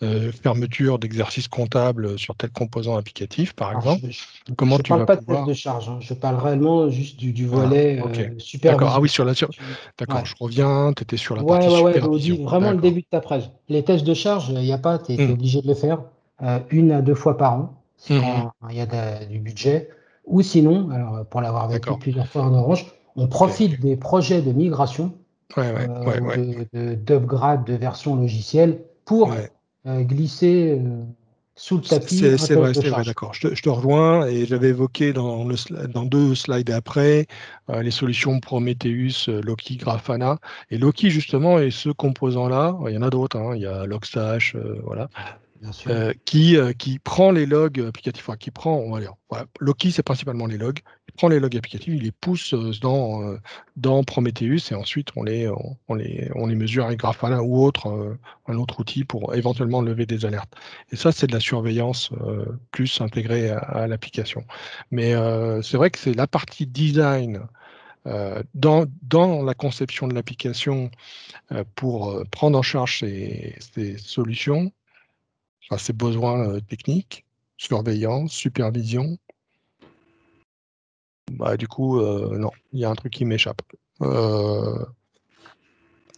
[SPEAKER 1] fermeture d'exercices comptables sur tel composant applicatif, par
[SPEAKER 3] alors
[SPEAKER 1] exemple? Comment
[SPEAKER 3] je
[SPEAKER 1] tu
[SPEAKER 3] parle
[SPEAKER 1] vas
[SPEAKER 3] pas de test
[SPEAKER 1] pouvoir
[SPEAKER 3] de charge, hein. Je parle réellement juste du
[SPEAKER 1] voilà,
[SPEAKER 3] volet
[SPEAKER 1] OK. D'accord. Ah
[SPEAKER 3] supervision.
[SPEAKER 1] oui, d'accord,
[SPEAKER 3] Ouais.
[SPEAKER 1] je reviens, tu étais sur la
[SPEAKER 3] Ouais,
[SPEAKER 1] partie
[SPEAKER 3] ouais, ouais, Audi,
[SPEAKER 1] supervision.
[SPEAKER 3] vraiment le
[SPEAKER 1] D'accord.
[SPEAKER 3] début de ta presse. Les tests de charge, il n'y a pas, tu es
[SPEAKER 1] Mmh.
[SPEAKER 3] obligé de le faire 1 à 2 fois par an, c'est
[SPEAKER 1] Mmh mh.
[SPEAKER 3] quand il y a du budget. Ou sinon, alors, pour l'avoir vécu
[SPEAKER 1] D'accord.
[SPEAKER 3] plusieurs fois en Orange, on
[SPEAKER 1] OK, OK.
[SPEAKER 3] profite des projets de migration
[SPEAKER 1] Ouais, ouais, ouais,
[SPEAKER 3] ou
[SPEAKER 1] ouais,
[SPEAKER 3] d'upgrade de version logicielle pour
[SPEAKER 1] ouais.
[SPEAKER 3] glisser sous le tapis un test de
[SPEAKER 1] C'est vrai,
[SPEAKER 3] charge.
[SPEAKER 1] d'accord. Je te rejoins et j'avais évoqué dans 2 slides après, les solutions Prometheus, Loki, Grafana et Loki justement est ce composant-là, il y en a d'autres, hein, il y a Logstash, voilà,
[SPEAKER 3] Bien sûr.
[SPEAKER 1] qui prend les logs applicatifs, enfin qui prend, on va dire, voilà, Loki c'est principalement les logs. Il prend les logs applicatifs, il les pousse dans Prometheus et ensuite on les mesure avec Grafana ou un autre outil pour éventuellement lever des alertes. Et ça, c'est de la surveillance plus intégrée à l'application. Mais c'est vrai que c'est la partie design dans la conception de l'application pour prendre en charge ces solutions, enfin, ces besoins techniques, surveillance, supervision. Bah, du coup, non, il y a un truc qui m'échappe.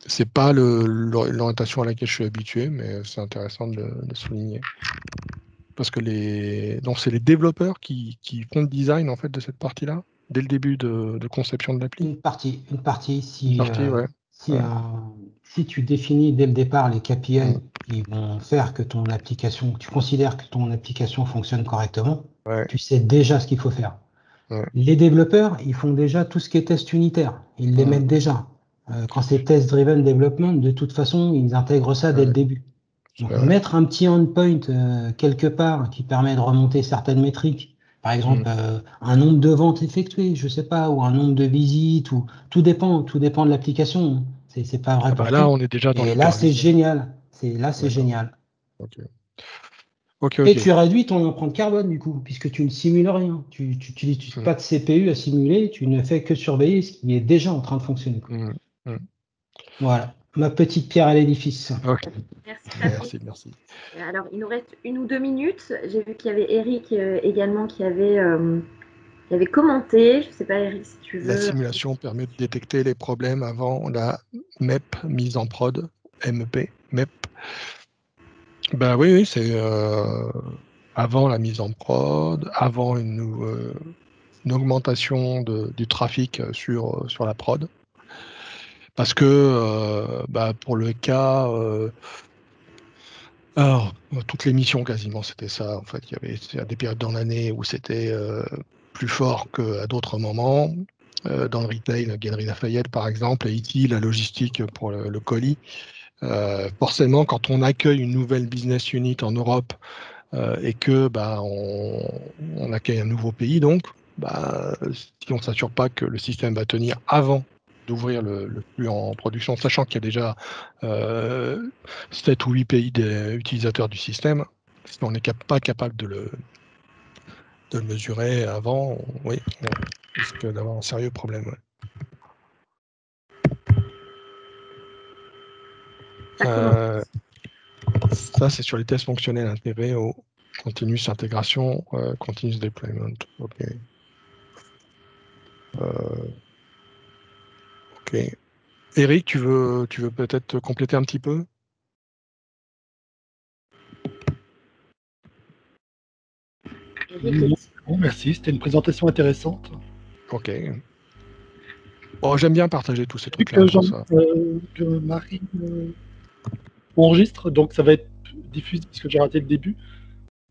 [SPEAKER 1] C'est pas l'orientation à laquelle je suis habitué, mais c'est intéressant de le souligner. Parce que donc c'est les développeurs qui font le design en fait de cette partie-là, dès le début de conception de l'appli.
[SPEAKER 3] Une partie,
[SPEAKER 1] Une
[SPEAKER 3] si,
[SPEAKER 1] partie, ouais.
[SPEAKER 3] si,
[SPEAKER 1] Ouais.
[SPEAKER 3] si tu définis dès le départ les
[SPEAKER 1] Mm.
[SPEAKER 3] KPI qui vont faire que ton application, tu considères que ton application fonctionne correctement,
[SPEAKER 1] Ouais.
[SPEAKER 3] tu sais déjà ce qu'il faut faire.
[SPEAKER 1] Ouais.
[SPEAKER 3] Les développeurs, ils font déjà tout ce qui est test unitaire. Ils les
[SPEAKER 1] Mm.
[SPEAKER 3] mettent déjà. Quand c'est test-driven development, de toute façon, ils intègrent ça dès le
[SPEAKER 1] Ouais.
[SPEAKER 3] début.
[SPEAKER 1] C'est
[SPEAKER 3] Donc,
[SPEAKER 1] vrai.
[SPEAKER 3] mettre un petit endpoint quelque part qui permet de remonter certaines métriques, par
[SPEAKER 1] Mm.
[SPEAKER 3] exemple un nombre de ventes effectuées, je sais pas, ou un nombre de visites, ou tout dépend de l'application. C'est pas
[SPEAKER 1] Ah
[SPEAKER 3] vrai
[SPEAKER 1] bah
[SPEAKER 3] pour
[SPEAKER 1] là,
[SPEAKER 3] tout.
[SPEAKER 1] on est déjà dans
[SPEAKER 3] Et là, c'est
[SPEAKER 1] l'hypervision.
[SPEAKER 3] génial. C'est
[SPEAKER 1] D'accord.
[SPEAKER 3] génial.
[SPEAKER 1] Ok. Ok,
[SPEAKER 3] Et
[SPEAKER 1] ok.
[SPEAKER 3] tu réduis ton empreinte carbone du coup, puisque tu ne simules rien. Tu n'utilises
[SPEAKER 1] Mm.
[SPEAKER 3] pas de CPU à simuler, tu ne fais que surveiller ce qui est déjà en train de fonctionner, quoi.
[SPEAKER 1] Mm. Mm.
[SPEAKER 3] Voilà, ma petite pierre à l'édifice.
[SPEAKER 1] Ok.
[SPEAKER 2] Merci Patrick.
[SPEAKER 1] Merci, merci.
[SPEAKER 2] Alors, il nous reste 1 ou 2 minutes. J'ai vu qu'il y avait Eric également qui avait commenté. Je ne sais pas, Eric, si tu
[SPEAKER 1] La
[SPEAKER 2] veux.
[SPEAKER 1] simulation permet de détecter les problèmes avant la MEP mise en prod. MEP, MEP. Ben oui, oui, c'est avant la mise en prod, avant une augmentation du trafic sur la prod. Parce que bah, pour le cas, alors, toutes les missions quasiment, c'était ça. En fait, il y a des périodes dans l'année où c'était plus fort qu'à d'autres moments. Dans le retail, Galeries Lafayette par exemple, et ici la logistique pour le colis. Forcément, quand on accueille une nouvelle business unit en Europe et que bah, on accueille un nouveau pays, donc bah, si on ne s'assure pas que le système va tenir avant d'ouvrir le flux en production, sachant qu'il y a déjà 7 ou 8 pays utilisateurs du système, si on n'est pas capable de le mesurer avant, oui, on risque d'avoir un sérieux problème. Ouais.
[SPEAKER 2] Ça commence.
[SPEAKER 1] Euh, Ça, c'est sur les tests fonctionnels intégrés au continuous intégration, continuous deployment. OK. OK. Eric, tu veux peut-être compléter un petit peu?
[SPEAKER 2] Eric
[SPEAKER 4] Non,
[SPEAKER 2] est...
[SPEAKER 4] bon, merci, c'était une présentation intéressante.
[SPEAKER 1] OK. Bon, j'aime bien partager tous ces
[SPEAKER 4] J'ai vu
[SPEAKER 1] trucs-là, c'est pour ça.
[SPEAKER 4] que Marie enregistre, donc ça va être diffusé parce que j'ai raté le début.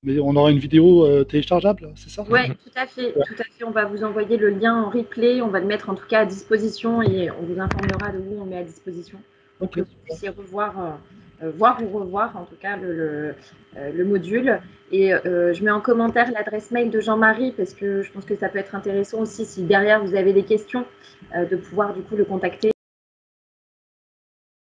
[SPEAKER 4] Mais on aura une vidéo téléchargeable, c'est ça?
[SPEAKER 2] Oui, tout à fait, tout à fait. On va vous envoyer le lien en replay, on va le mettre en tout cas à disposition et on vous informera de où on met à disposition pour que vous puissiez revoir, voir ou revoir en tout cas le module. Et je mets en commentaire l'adresse mail de Jean-Marie parce que je pense que ça peut être intéressant aussi si derrière vous avez des questions de pouvoir du coup le contacter.